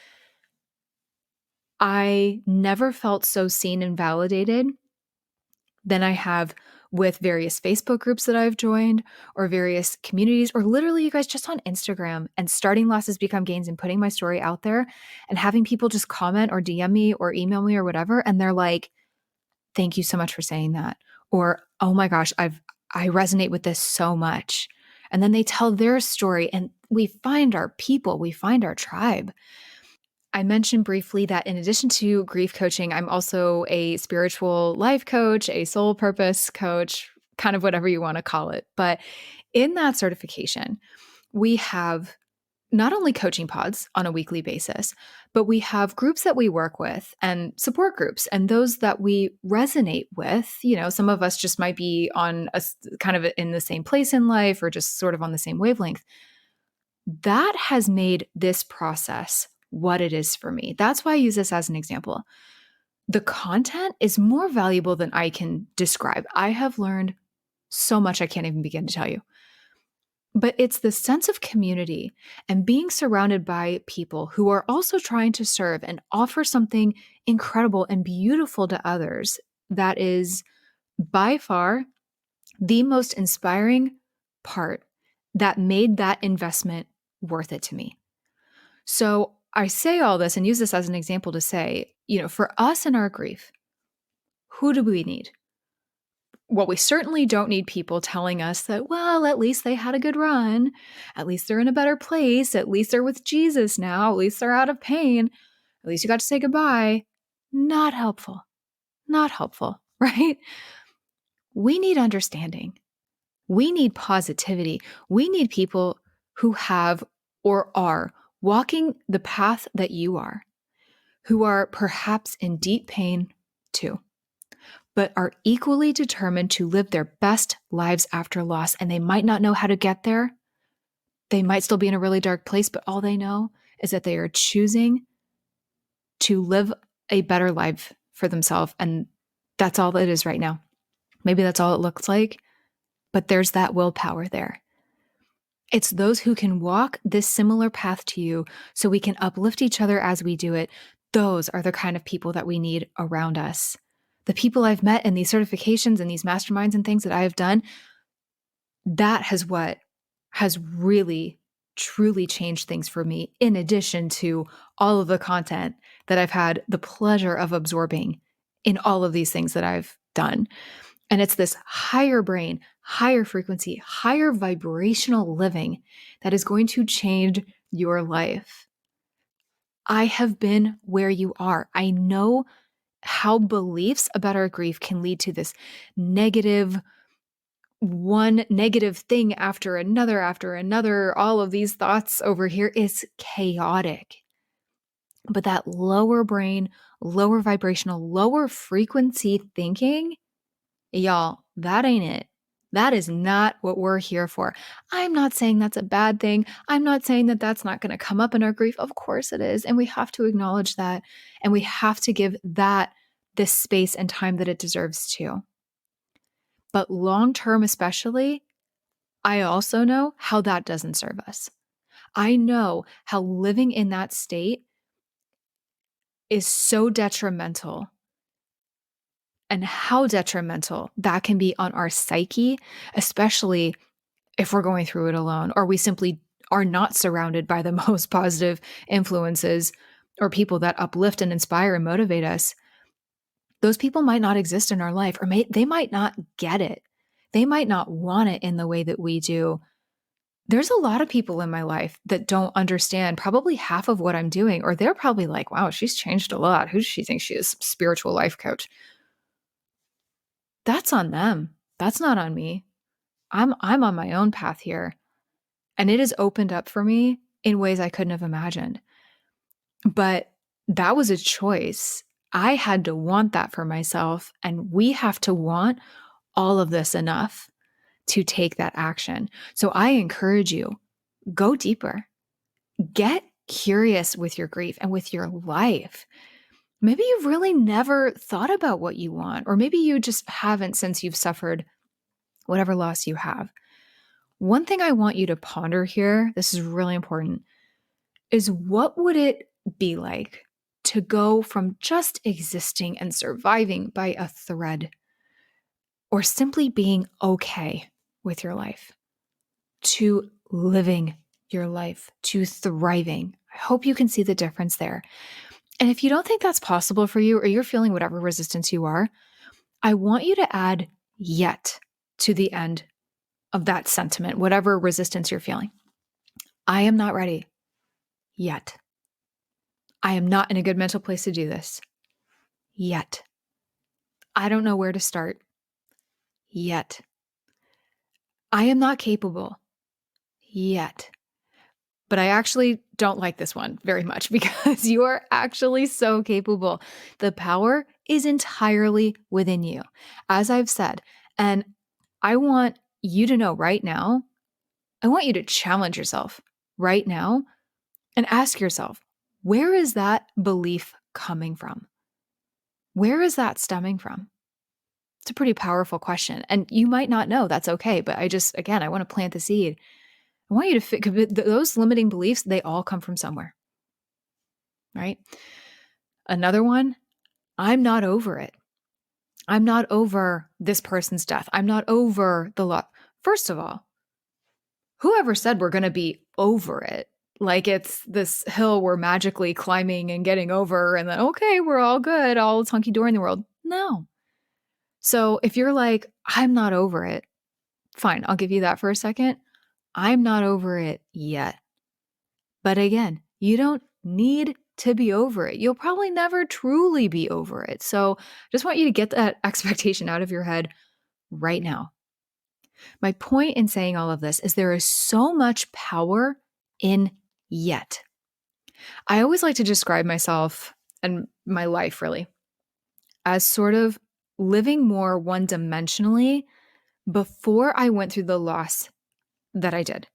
I never felt so seen and validated than I have with various Facebook groups that I've joined or various communities, or literally you guys just on Instagram and starting Losses Become Gains and putting my story out there and having people just comment or DM me or email me or whatever. And they're like, thank you so much for saying that. Or, oh my gosh, I resonate with this so much. And then they tell their story and we find our people, we find our tribe. I mentioned briefly that in addition to grief coaching, I'm also a spiritual life coach, a soul purpose coach, kind of whatever you want to call it. But in that certification, we have not only coaching pods on a weekly basis, but we have groups that we work with and support groups and those that we resonate with. You know, some of us just might be on a kind of in the same place in life or just sort of on the same wavelength. That has made this process what it is for me. That's why I use this as an example. The content is more valuable than I can describe. I have learned so much I can't even begin to tell you. But it's the sense of community and being surrounded by people who are also trying to serve and offer something incredible and beautiful to others that is by far the most inspiring part that made that investment worth it to me. So I say all this and use this as an example to say, you know, for us in our grief, who do we need? Well, we certainly don't need people telling us that, well, at least they had a good run. At least they're in a better place. At least they're with Jesus now. At least they're out of pain. At least you got to say goodbye. Not helpful. Not helpful, right? We need understanding. We need positivity. We need people who have or are walking the path that you are, who are perhaps in deep pain too, but are equally determined to live their best lives after loss. And they might not know how to get there. They might still be in a really dark place, but all they know is that they are choosing to live a better life for themselves. And that's all it is right now. Maybe that's all it looks like, but there's that willpower there. It's those who can walk this similar path to you so we can uplift each other as we do it. Those are the kind of people that we need around us. The people I've met in these certifications and these masterminds and things that I have done, that has what has really, truly changed things for me, in addition to all of the content that I've had the pleasure of absorbing in all of these things that I've done. And it's this higher brain, higher frequency, higher vibrational living that is going to change your life. I have been where you are. I know how beliefs about our grief can lead to this negative, one negative thing after another. All of these thoughts over here is chaotic. But that lower brain, lower vibrational, lower frequency thinking, y'all, that ain't it. That is not what we're here for. I'm not saying that's a bad thing. I'm not saying that that's not going to come up in our grief. Of course it is. And we have to acknowledge that. And we have to give that this space and time that it deserves too. But long term, especially, I also know how that doesn't serve us. I know how living in that state is so detrimental, and how detrimental that can be on our psyche, especially if we're going through it alone, or we simply are not surrounded by the most positive influences or people that uplift and inspire and motivate us. Those people might not exist in our life, or they might not get it. They might not want it in the way that we do. There's a lot of people in my life that don't understand probably half of what I'm doing, or they're probably like, wow, she's changed a lot. Who does she think she is? Spiritual life coach. That's on them. That's not on me. I'm on my own path here. And it has opened up for me in ways I couldn't have imagined. But that was a choice. I had to want that for myself. And we have to want all of this enough to take that action. So I encourage you, go deeper. Get curious with your grief and with your life. Maybe you've really never thought about what you want, or maybe you just haven't since you've suffered whatever loss you have. One thing I want you to ponder here, this is really important, is what would it be like to go from just existing and surviving by a thread, or simply being okay with your life, to living your life, to thriving? I hope you can see the difference there. And if you don't think that's possible for you, or you're feeling whatever resistance you are, I want you to add yet to the end of that sentiment, whatever resistance you're feeling. I am not ready yet. I am not in a good mental place to do this yet. I don't know where to start yet. I am not capable yet. But I actually don't like this one very much, because you are actually so capable. The power is entirely within you, as I've said. And I want you to know right now, I want you to challenge yourself right now and ask yourself, where is that belief coming from? Where is that stemming from? It's a pretty powerful question. And you might not know. That's okay. But I want to plant the seed. I want you to those limiting beliefs, they all come from somewhere, right? Another one, I'm not over it. I'm not over this person's death. I'm not over the loss. First of all, whoever said we're going to be over it? Like it's this hill we're magically climbing and getting over, and then, okay, we're all good, all hunky-dory in the world. No. So if you're like, I'm not over it, fine, I'll give you that for a second. I'm not over it yet. But again, you don't need to be over it. You'll probably never truly be over it. So just want you to get that expectation out of your head right now. My point in saying all of this is there is so much power in yet. I always like to describe myself and my life really as sort of living more one-dimensionally before I went through the loss that I did.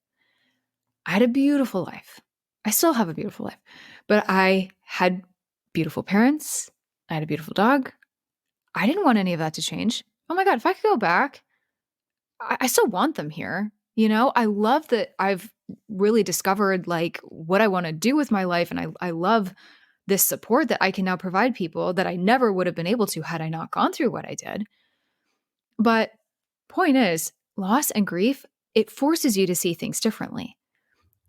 I had a beautiful life. I still have a beautiful life, but I had beautiful parents. I had a beautiful dog. I didn't want any of that to change. Oh my God, if I could go back, I still want them here. I love that I've really discovered like what I want to do with my life. And I love this support that I can now provide people that I never would have been able to had I not gone through what I did. But point is, loss and grief, it forces you to see things differently.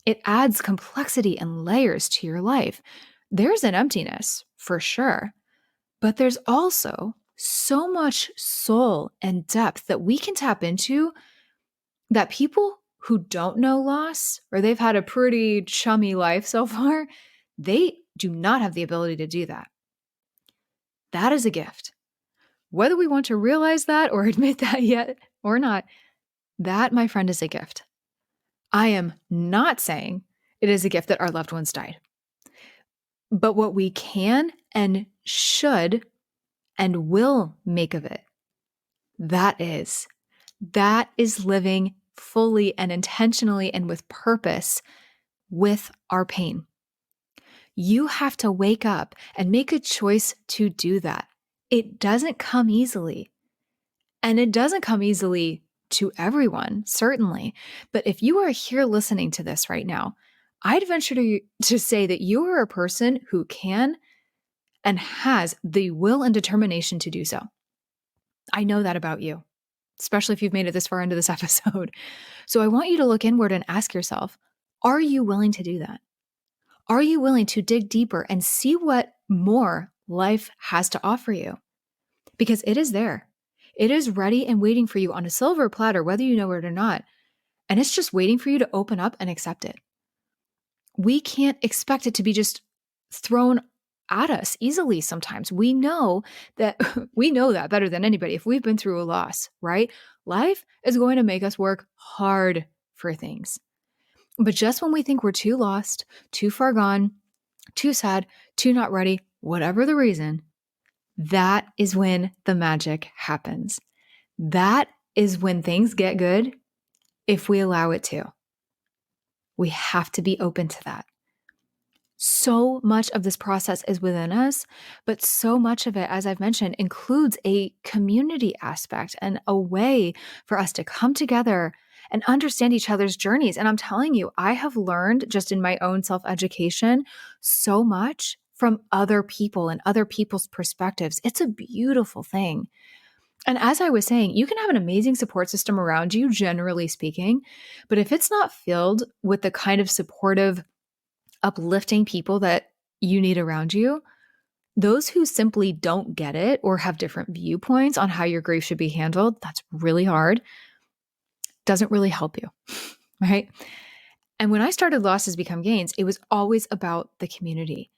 It adds complexity and layers to your life. There's an emptiness for sure, but there's also so much soul and depth that we can tap into that people who don't know loss or they've had a pretty chummy life so far, they do not have the ability to do that. That is a gift. Whether we want to realize that or admit that yet or not, that, my friend, is a gift. I am not saying it is a gift that our loved ones died. But what we can and should and will make of it, that is living fully and intentionally and with purpose with our pain. You have to wake up and make a choice to do that. It doesn't come easily. And it doesn't come easily to everyone, certainly. But if you are here listening to this right now, I'd venture to say that you are a person who can and has the will and determination to do so. I know that about you, especially if you've made it this far into this episode. So I want you to look inward and ask yourself, are you willing to do that? Are you willing to dig deeper and see what more life has to offer you? Because it is there. It is ready and waiting for you on a silver platter, whether you know it or not. And it's just waiting for you to open up and accept it. We can't expect it to be just thrown at us easily sometimes. We know that better than anybody if we've been through a loss, right? Life is going to make us work hard for things. But just when we think we're too lost, too far gone, too sad, too not ready, whatever the reason, that is when the magic happens. That is when things get good if we allow it to. We have to be open to that. So much of this process is within us, but so much of it, as I've mentioned, includes a community aspect and a way for us to come together and understand each other's journeys. And I'm telling you, I have learned just in my own self-education so much from other people and other people's perspectives. It's a beautiful thing. And as I was saying, you can have an amazing support system around you, generally speaking, but if it's not filled with the kind of supportive, uplifting people that you need around you, those who simply don't get it or have different viewpoints on how your grief should be handled, that's really hard, doesn't really help you, right? And when I started Losses Become Gains, it was always about the community.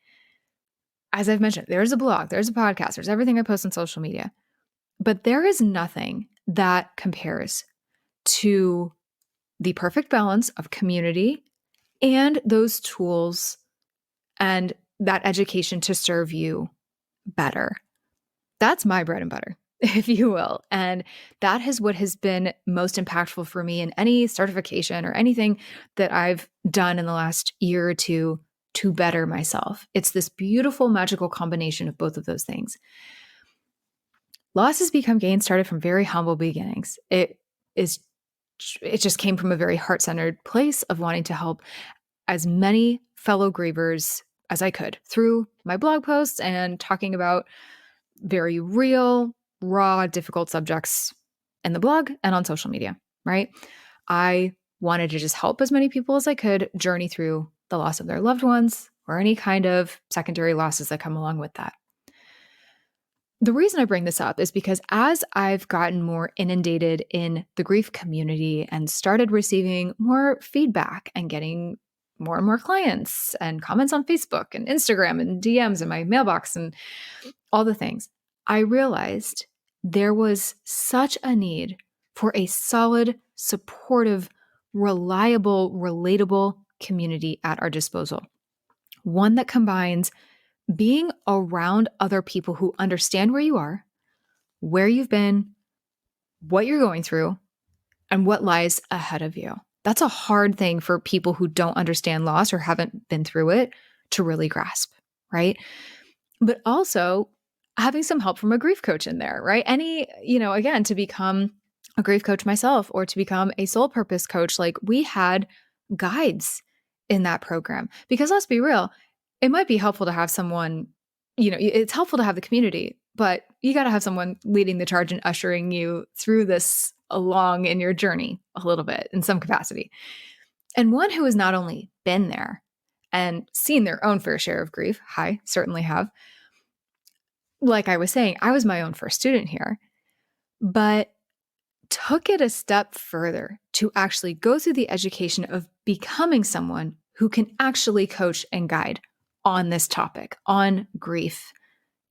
As I've mentioned, there's a blog, there's a podcast, there's everything I post on social media, but there is nothing that compares to the perfect balance of community and those tools and that education to serve you better. That's my bread and butter, if you will. And that is what has been most impactful for me in any certification or anything that I've done in the last year or two to better myself. It's this beautiful, magical combination of both of those things. Losses Become Gains started from very humble beginnings. It just came from a very heart-centered place of wanting to help as many fellow grievers as I could through my blog posts and talking about very real, raw, difficult subjects in the blog and on social media, right? I wanted to just help as many people as I could journey through the loss of their loved ones or any kind of secondary losses that come along with that. The reason I bring this up is because as I've gotten more inundated in the grief community and started receiving more feedback and getting more and more clients and comments on Facebook and Instagram and DMs in my mailbox and all the things, I realized there was such a need for a solid, supportive, reliable, relatable community at our disposal. One that combines being around other people who understand where you are, where you've been, what you're going through, and what lies ahead of you. That's a hard thing for people who don't understand loss or haven't been through it to really grasp, right? But also having some help from a grief coach in there, right? Again, to become a grief coach myself or to become a soul purpose coach, like we had guides in that program. Because let's be real, it might be helpful to have someone, it's helpful to have the community, but you got to have someone leading the charge and ushering you through this along in your journey a little bit in some capacity. And one who has not only been there and seen their own fair share of grief, I certainly have. Like I was saying, I was my own first student here, but took it a step further to actually go through the education of becoming someone who can actually coach and guide on this topic, on grief,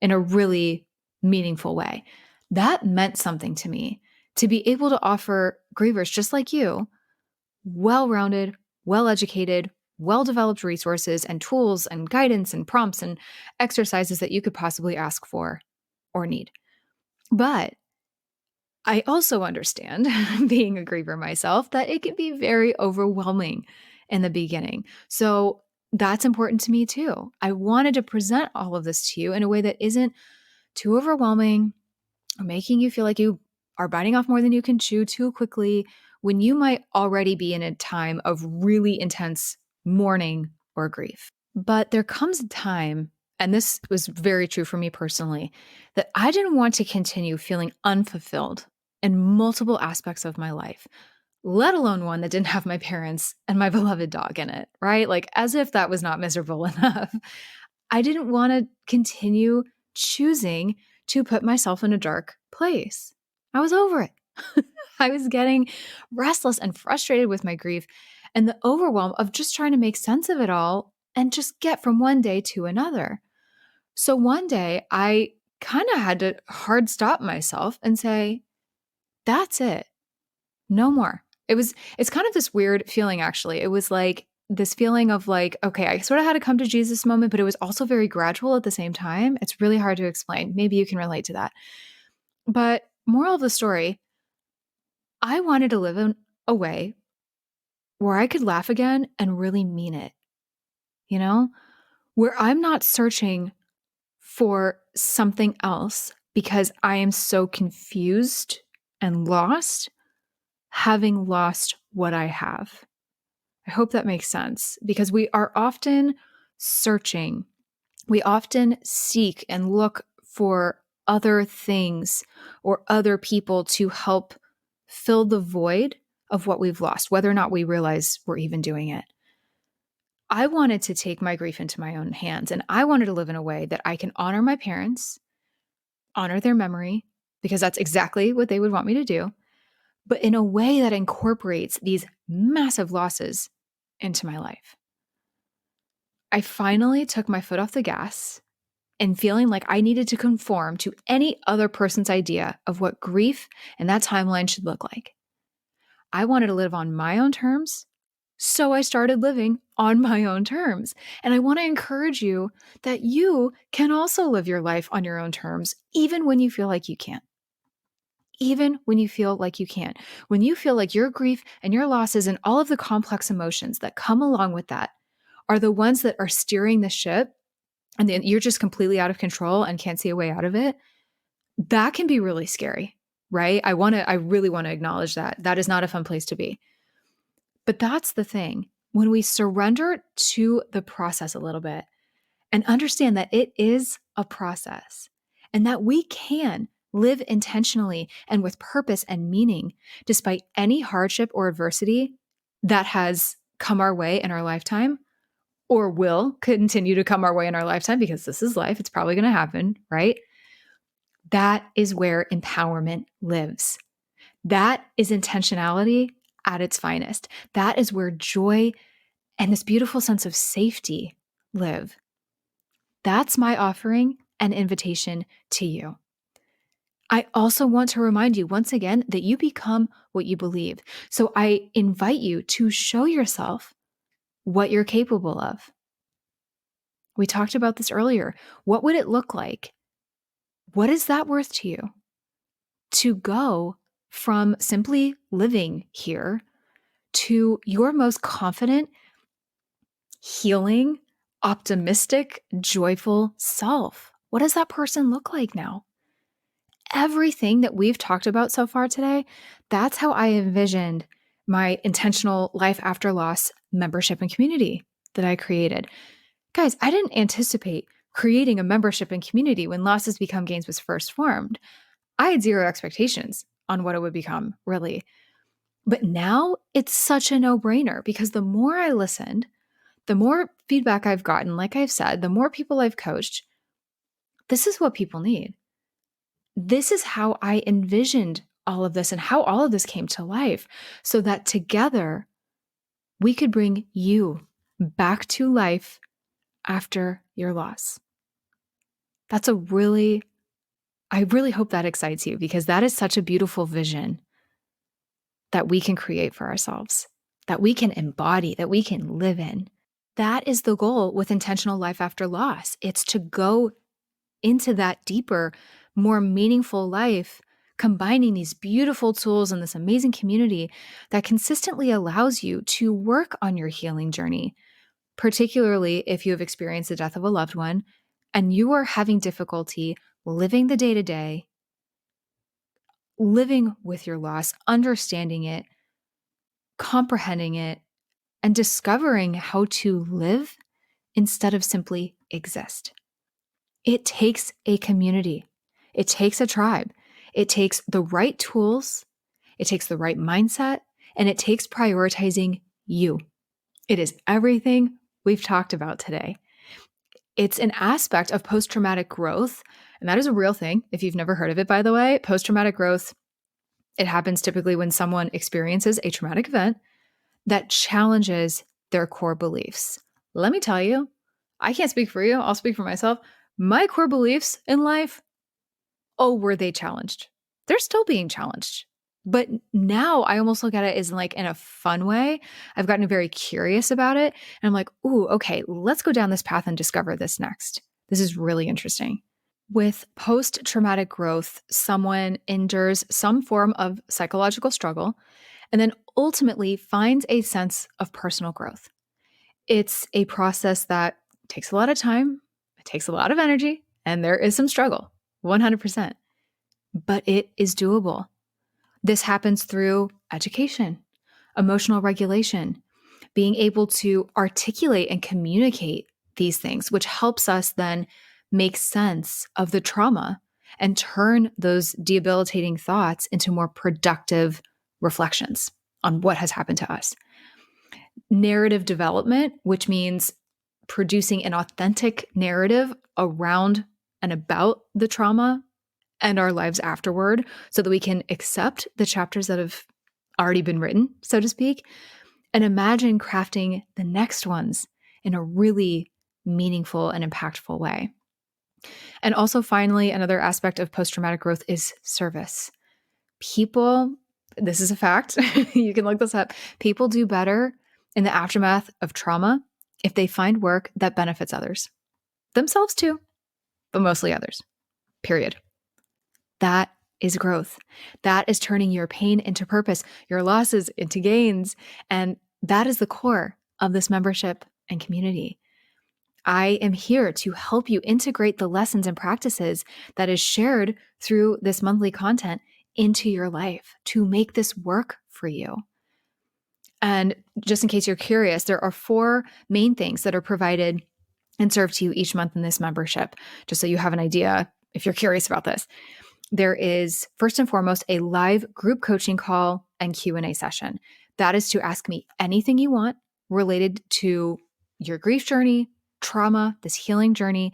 in a really meaningful way. That meant something to me, to be able to offer grievers just like you well-rounded, well-educated, well-developed resources and tools and guidance and prompts and exercises that you could possibly ask for or need. But I also understand, being a griever myself, that it can be very overwhelming in the beginning. So that's important to me too. I wanted to present all of this to you in a way that isn't too overwhelming or making you feel like you are biting off more than you can chew too quickly when you might already be in a time of really intense mourning or grief. But there comes a time, and this was very true for me personally, that I didn't want to continue feeling unfulfilled in multiple aspects of my life, let alone one that didn't have my parents and my beloved dog in it, right? Like as if that was not miserable enough. I didn't want to continue choosing to put myself in a dark place. I was over it. I was getting restless and frustrated with my grief and the overwhelm of just trying to make sense of it all and just get from one day to another. So one day I kind of had to hard stop myself and say, that's it. No more. It's kind of this weird feeling, actually. It was like this feeling of like, okay, I sort of had to come to Jesus moment, but it was also very gradual at the same time. It's really hard to explain. Maybe you can relate to that. But moral of the story, I wanted to live in a way where I could laugh again and really mean it, you know, where I'm not searching for something else because I am so confused and lost, having lost what I have. I hope that makes sense because we are often searching. We often seek and look for other things or other people to help fill the void of what we've lost, whether or not we realize we're even doing it. I wanted to take my grief into my own hands, and I wanted to live in a way that I can honor my parents, honor their memory, because that's exactly what they would want me to do, but in a way that incorporates these massive losses into my life. I finally took my foot off the gas and feeling like I needed to conform to any other person's idea of what grief and that timeline should look like. I wanted to live on my own terms, so I started living on my own terms. And I want to encourage you that you can also live your life on your own terms, even when you feel like you can't. Even when you feel like you can't. When you feel like your grief and your losses and all of the complex emotions that come along with that are the ones that are steering the ship, and then you're just completely out of control and can't see a way out of it, that can be really scary, right? I really want to acknowledge that. That is not a fun place to be. But that's the thing. When we surrender to the process a little bit and understand that it is a process and that we can live intentionally and with purpose and meaning despite any hardship or adversity that has come our way in our lifetime, or will continue to come our way in our lifetime, because this is life, it's probably going to happen, right? That is where empowerment lives. That is intentionality at its finest. That is where joy and this beautiful sense of safety live. That's my offering and invitation to you. I also want to remind you once again that you become what you believe. So I invite you to show yourself what you're capable of. We talked about this earlier. What would it look like? What is that worth to you? To go from simply living here to your most confident, healing, optimistic, joyful self. What does that person look like now? everything that we've talked about so far today, that's how I envisioned my intentional life after loss membership and community that I created. Guys, I didn't anticipate creating a membership and community when Losses Become Gains was first formed. I had zero expectations on what it would become, really. But now it's such a no-brainer because the more I listened, the more feedback I've gotten, like I've said, the more people I've coached, this is what people need. This is how I envisioned all of this and how all of this came to life so that together we could bring you back to life after your loss. I really hope that excites you because that is such a beautiful vision that we can create for ourselves, that we can embody, that we can live in. That is the goal with intentional life after loss. It's to go into that deeper, more meaningful life, combining these beautiful tools and this amazing community that consistently allows you to work on your healing journey, particularly if you have experienced the death of a loved one and you are having difficulty living the day-to-day, living with your loss, understanding it, comprehending it, and discovering how to live instead of simply exist. It takes a community. It takes a tribe. It takes the right tools. It takes the right mindset, and it takes prioritizing you. It is everything we've talked about today. It's an aspect of post-traumatic growth, and that is a real thing. If you've never heard of it, by the way, post-traumatic growth, it happens typically when someone experiences a traumatic event that challenges their core beliefs. Let me tell you, I can't speak for you. I'll speak for myself. My core beliefs in life, were they challenged? They're still being challenged. But now I almost look at it as like in a fun way. I've gotten very curious about it. And I'm like, ooh, okay, let's go down this path and discover this next. This is really interesting. With post-traumatic growth, someone endures some form of psychological struggle and then ultimately finds a sense of personal growth. It's a process that takes a lot of time, it takes a lot of energy, and there is some struggle, 100%. But it is doable. This happens through education, emotional regulation, being able to articulate and communicate these things, which helps us then make sense of the trauma and turn those debilitating thoughts into more productive reflections on what has happened to us. Narrative development, which means producing an authentic narrative around and about the trauma and our lives afterward so that we can accept the chapters that have already been written, so to speak, and imagine crafting the next ones in a really meaningful and impactful way. And also, finally, another aspect of post-traumatic growth is service. People, this is a fact, you can look this up, people do better in the aftermath of trauma if they find work that benefits others. Themselves too, but mostly others. Period. That is growth. That is turning your pain into purpose, your losses into gains. And that is the core of this membership and community. I am here to help you integrate the lessons and practices that is shared through this monthly content into your life to make this work for you. And just in case you're curious, there are 4 main things that are provided and served to you each month in this membership, just so you have an idea if you're curious about this. There is, first and foremost, a live group coaching call and Q&A session. That is to ask me anything you want related to your grief journey, trauma, this healing journey.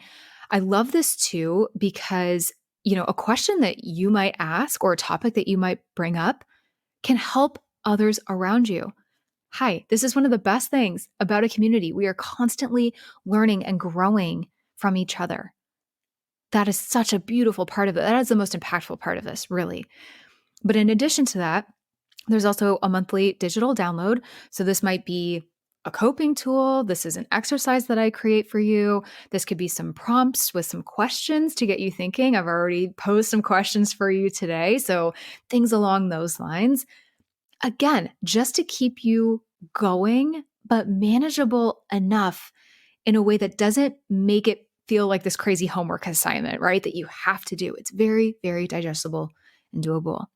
I love this too because, a question that you might ask or a topic that you might bring up can help others around you. Hi, this is one of the best things about a community. We are constantly learning and growing from each other. That is such a beautiful part of it. That is the most impactful part of this, really. But in addition to that, there's also a monthly digital download. So this might be a coping tool. This is an exercise that I create for you. This could be some prompts with some questions to get you thinking. I've already posed some questions for you today. So things along those lines. Again, just to keep you going, but manageable enough in a way that doesn't make it feel like this crazy homework assignment, right? That you have to do. It's very, very digestible and doable.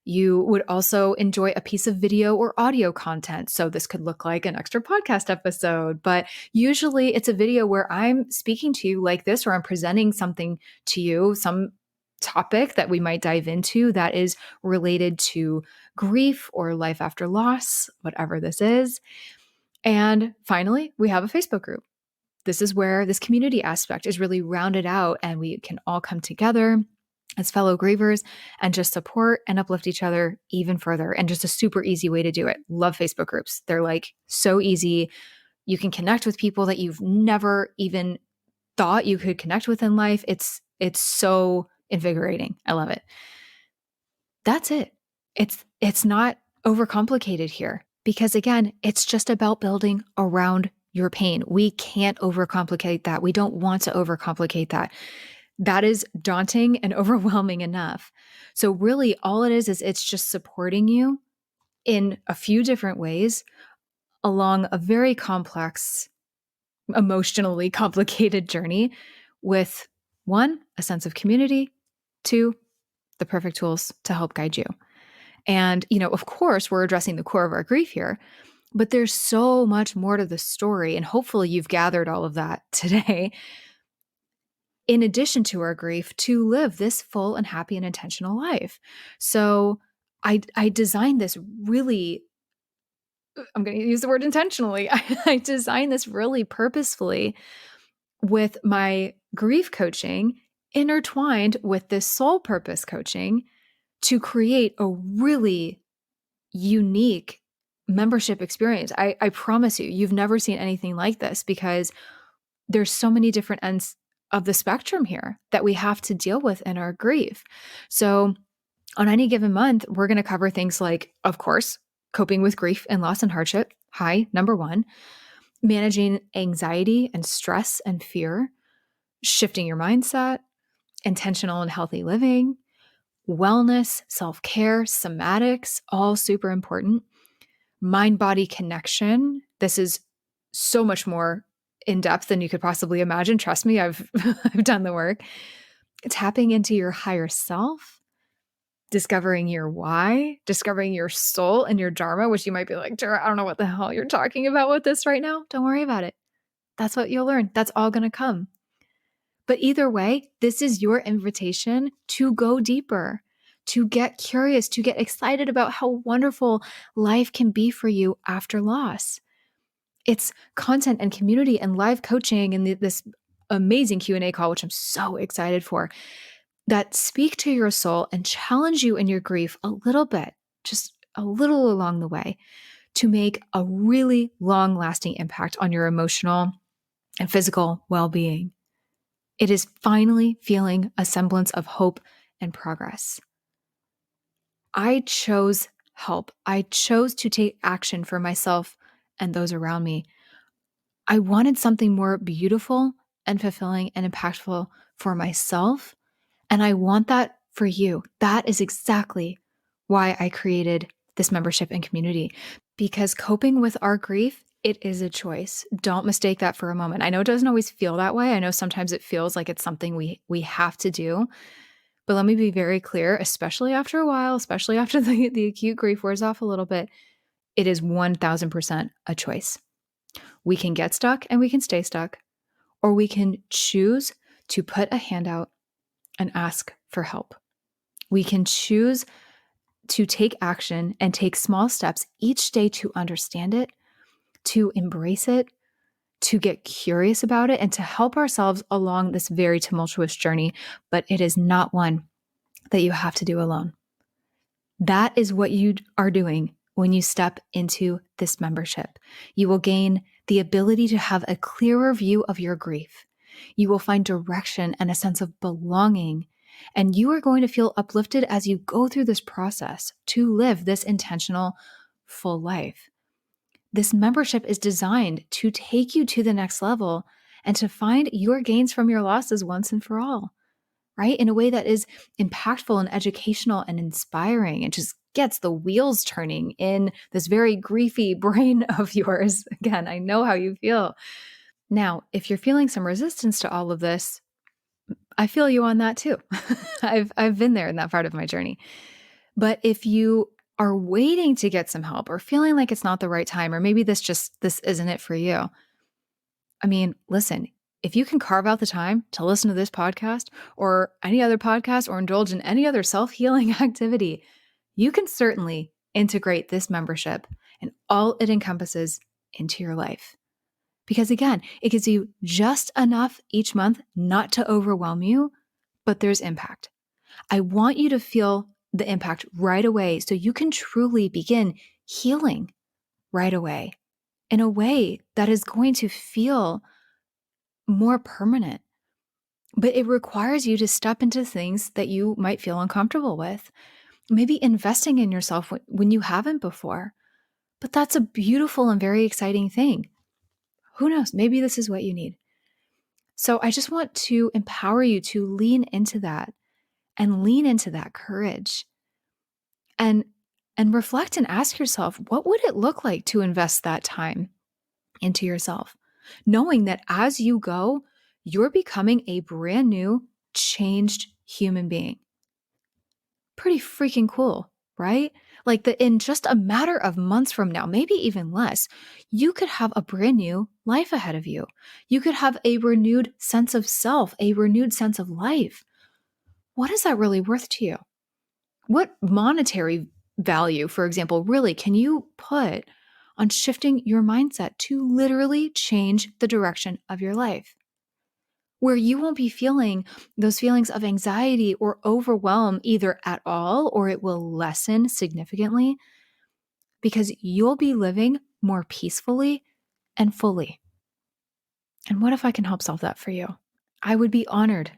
You would also enjoy a piece of video or audio content. So this could look like an extra podcast episode, but usually it's a video where I'm speaking to you like this, or I'm presenting something to you, some topic that we might dive into that is related to grief or life after loss, whatever this is. And finally, we have a Facebook group. This is where this community aspect is really rounded out, and we can all come together as fellow grievers and just support and uplift each other even further. And just a super easy way to do it. Love Facebook groups. They're like so easy. You can connect with people that you've never even thought you could connect with in life. It's so invigorating. I love it. That's it. It's not overcomplicated here, because again, it's just about building around your pain. We can't overcomplicate that. We don't want to overcomplicate that. That is daunting and overwhelming enough. So really all it is it's just supporting you in a few different ways along a very complex, emotionally complicated journey with, one, a sense of community, two, the perfect tools to help guide you. And, of course, we're addressing the core of our grief here, but there's so much more to the story. And hopefully you've gathered all of that today, in addition to our grief, to live this full and happy and intentional life. So I designed this really, I'm going to use the word intentionally. I designed this really purposefully with my grief coaching intertwined with this soul purpose coaching to create a really unique membership experience. I promise you've never seen anything like this, because there's so many different ends of the spectrum here that we have to deal with in our grief. So on any given month, we're going to cover things like, of course, coping with grief and loss and hardship. Hi, number one, managing anxiety and stress and fear, shifting your mindset, intentional and healthy living, wellness, self-care, somatics, all super important. Mind-body connection. This is so much more in depth than you could possibly imagine. Trust me, I've done the work. Tapping into your higher self, discovering your why, discovering your soul and your dharma, which you might be like, Tara, I don't know what the hell you're talking about with this right now. Don't worry about it. That's what you'll learn. That's all going to come. But either way, this is your invitation to go deeper, to get curious, to get excited about how wonderful life can be for you after loss. It's content and community and live coaching and this amazing Q&A call, which I'm so excited for, that speak to your soul and challenge you in your grief a little bit, just a little along the way, to make a really long-lasting impact on your emotional and physical well-being. It is finally feeling a semblance of hope and progress. I chose help. I chose to take action for myself and those around me. I wanted something more beautiful and fulfilling and impactful for myself. And I want that for you. That is exactly why I created this membership and community, because coping with our grief, it is a choice. Don't mistake that for a moment. I know it doesn't always feel that way. I know sometimes it feels like it's something we have to do. But let me be very clear, especially after a while, especially after the acute grief wears off a little bit, it is 1000% a choice. We can get stuck and we can stay stuck, or we can choose to put a hand out and ask for help. We can choose to take action and take small steps each day to understand it, to embrace it, to get curious about it, and to help ourselves along this very tumultuous journey. But it is not one that you have to do alone. That is what you are doing when you step into this membership. You will gain the ability to have a clearer view of your grief. You will find direction and a sense of belonging, and you are going to feel uplifted as you go through this process to live this intentional, full life. This membership is designed to take you to the next level and to find your gains from your losses once and for all, right? In a way that is impactful and educational and inspiring, and just gets the wheels turning in this very griefy brain of yours. Again, I know how you feel. Now, if you're feeling some resistance to all of this, I feel you on that too. I've been there in that part of my journey. But if you are waiting to get some help or feeling like it's not the right time, or maybe this isn't it for you, I mean, listen, if you can carve out the time to listen to this podcast or any other podcast or indulge in any other self-healing activity, you can certainly integrate this membership and all it encompasses into your life. Because again, it gives you just enough each month not to overwhelm you, but there's impact. I want you to feel the impact right away so you can truly begin healing right away in a way that is going to feel more permanent. But it requires you to step into things that you might feel uncomfortable with. Maybe investing in yourself when you haven't before. But that's a beautiful and very exciting thing. Who knows? Maybe this is what you need. So I just want to empower you to lean into that and lean into that courage and reflect and ask yourself, what would it look like to invest that time into yourself? Knowing that as you go, you're becoming a brand new, changed human being. Pretty freaking cool, right? Like that in just a matter of months from now, maybe even less, you could have a brand new life ahead of you. You could have a renewed sense of self, a renewed sense of life. What is that really worth to you? What monetary value, for example, really can you put on shifting your mindset to literally change the direction of your life? Where you won't be feeling those feelings of anxiety or overwhelm either at all, or it will lessen significantly because you'll be living more peacefully and fully. And what if I can help solve that for you? I would be honored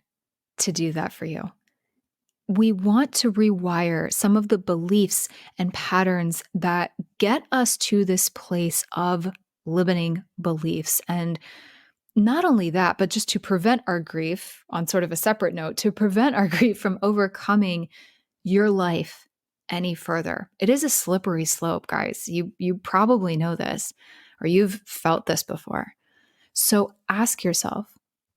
to do that for you. We want to rewire some of the beliefs and patterns that get us to this place of limiting beliefs. And not only that, but just to prevent our grief, on sort of a separate note, to prevent our grief from overcoming your life any further. It is a slippery slope, guys. You probably know this, or you've felt this before. So ask yourself,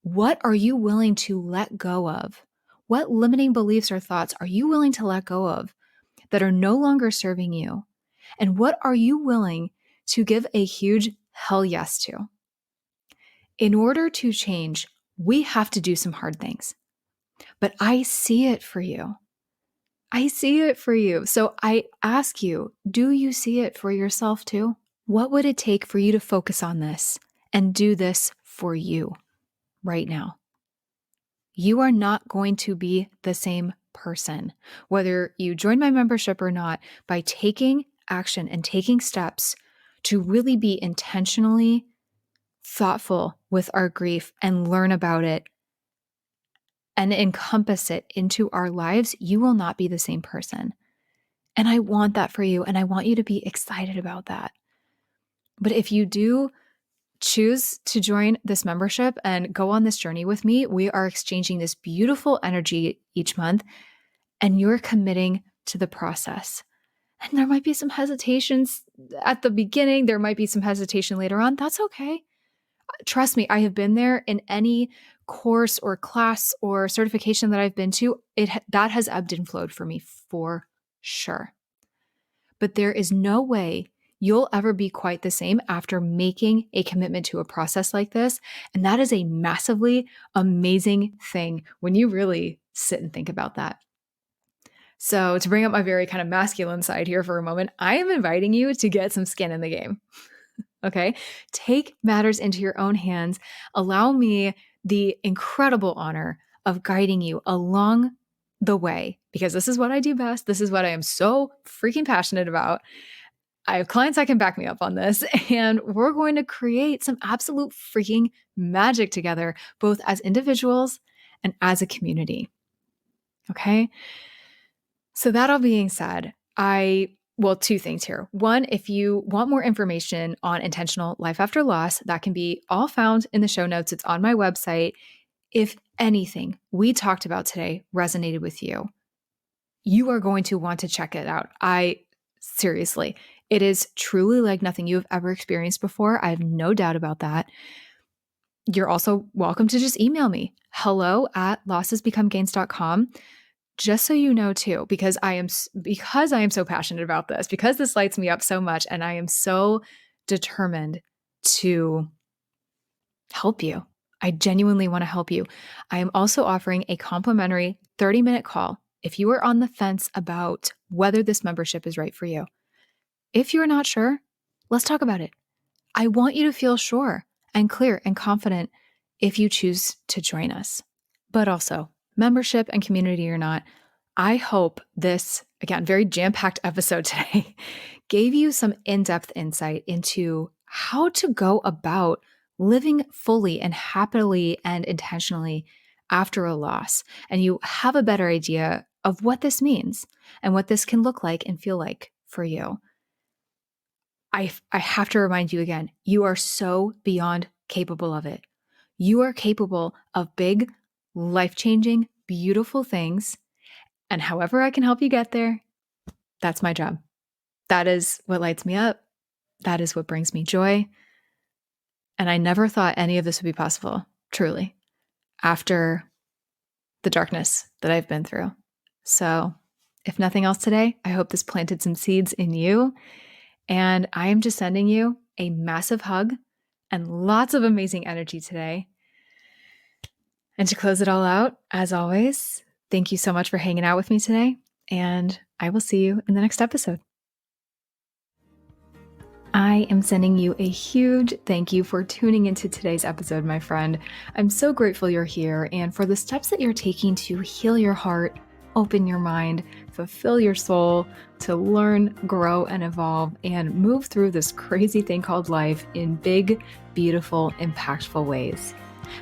what are you willing to let go of? What limiting beliefs or thoughts are you willing to let go of that are no longer serving you? And what are you willing to give a huge hell yes to? In order to change, we have to do some hard things. But I see it for you. I see it for you. So I ask you, do you see it for yourself too? What would it take for you to focus on this and do this for you right now? You are not going to be the same person, whether you join my membership or not, by taking action and taking steps to really be intentionally thoughtful with our grief and learn about it and encompass it into our lives. You will not be the same person. And I want that for you. And I want you to be excited about that. But if you do choose to join this membership and go on this journey with me, we are exchanging this beautiful energy each month, and you're committing to the process. And there might be some hesitations at the beginning. There might be some hesitation later on. That's okay. Trust me, I have been there in any course or class or certification that I've been to. That has ebbed and flowed for me for sure. But there is no way you'll ever be quite the same after making a commitment to a process like this. And that is a massively amazing thing when you really sit and think about that. So, to bring up my very kind of masculine side here for a moment, I am inviting you to get some skin in the game. Okay? Take matters into your own hands. Allow me the incredible honor of guiding you along the way, because this is what I do best. This is what I am so freaking passionate about. I have clients that can back me up on this, and we're going to create some absolute freaking magic together, both as individuals and as a community. Okay? So that all being said, two things here. One, if you want more information on intentional life after loss, that can be all found in the show notes. It's on my website. If anything we talked about today resonated with you, you are going to want to check it out. Seriously, it is truly like nothing you have ever experienced before. I have no doubt about that. You're also welcome to just email me, hello@lossesbecomegains.com, just so you know too, because I am so passionate about this, because this lights me up so much, and I am so determined to help you. I genuinely want to help you. I am also offering a complimentary 30-minute call if you are on the fence about whether this membership is right for you. If you're not sure, let's talk about it. I want you to feel sure and clear and confident if you choose to join us. But also, membership and community or not, I hope this, again, very jam-packed episode today gave you some in-depth insight into how to go about living fully and happily and intentionally after a loss. And you have a better idea of what this means and what this can look like and feel like for you. I have to remind you again, you are so beyond capable of it. You are capable of big, life-changing, beautiful things. And however I can help you get there, that's my job. That is what lights me up. That is what brings me joy. And I never thought any of this would be possible, truly, after the darkness that I've been through. So if nothing else today, I hope this planted some seeds in you. And I am just sending you a massive hug and lots of amazing energy today. And to close it all out, as always, thank you so much for hanging out with me today. And I will see you in the next episode. I am sending you a huge thank you for tuning into today's episode, my friend. I'm so grateful you're here and for the steps that you're taking to heal your heart, open your mind, fulfill your soul, to learn, grow, and evolve, and move through this crazy thing called life in big, beautiful, impactful ways.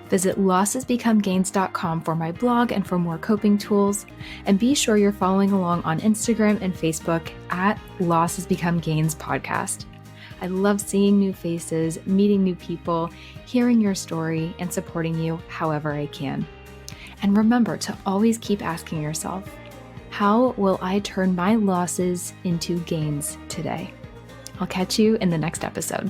Visit lossesbecomegains.com for my blog and for more coping tools. And be sure you're following along on Instagram and Facebook at Losses Become Gains Podcast. I love seeing new faces, meeting new people, hearing your story, and supporting you however I can. And remember to always keep asking yourself, how will I turn my losses into gains today? I'll catch you in the next episode.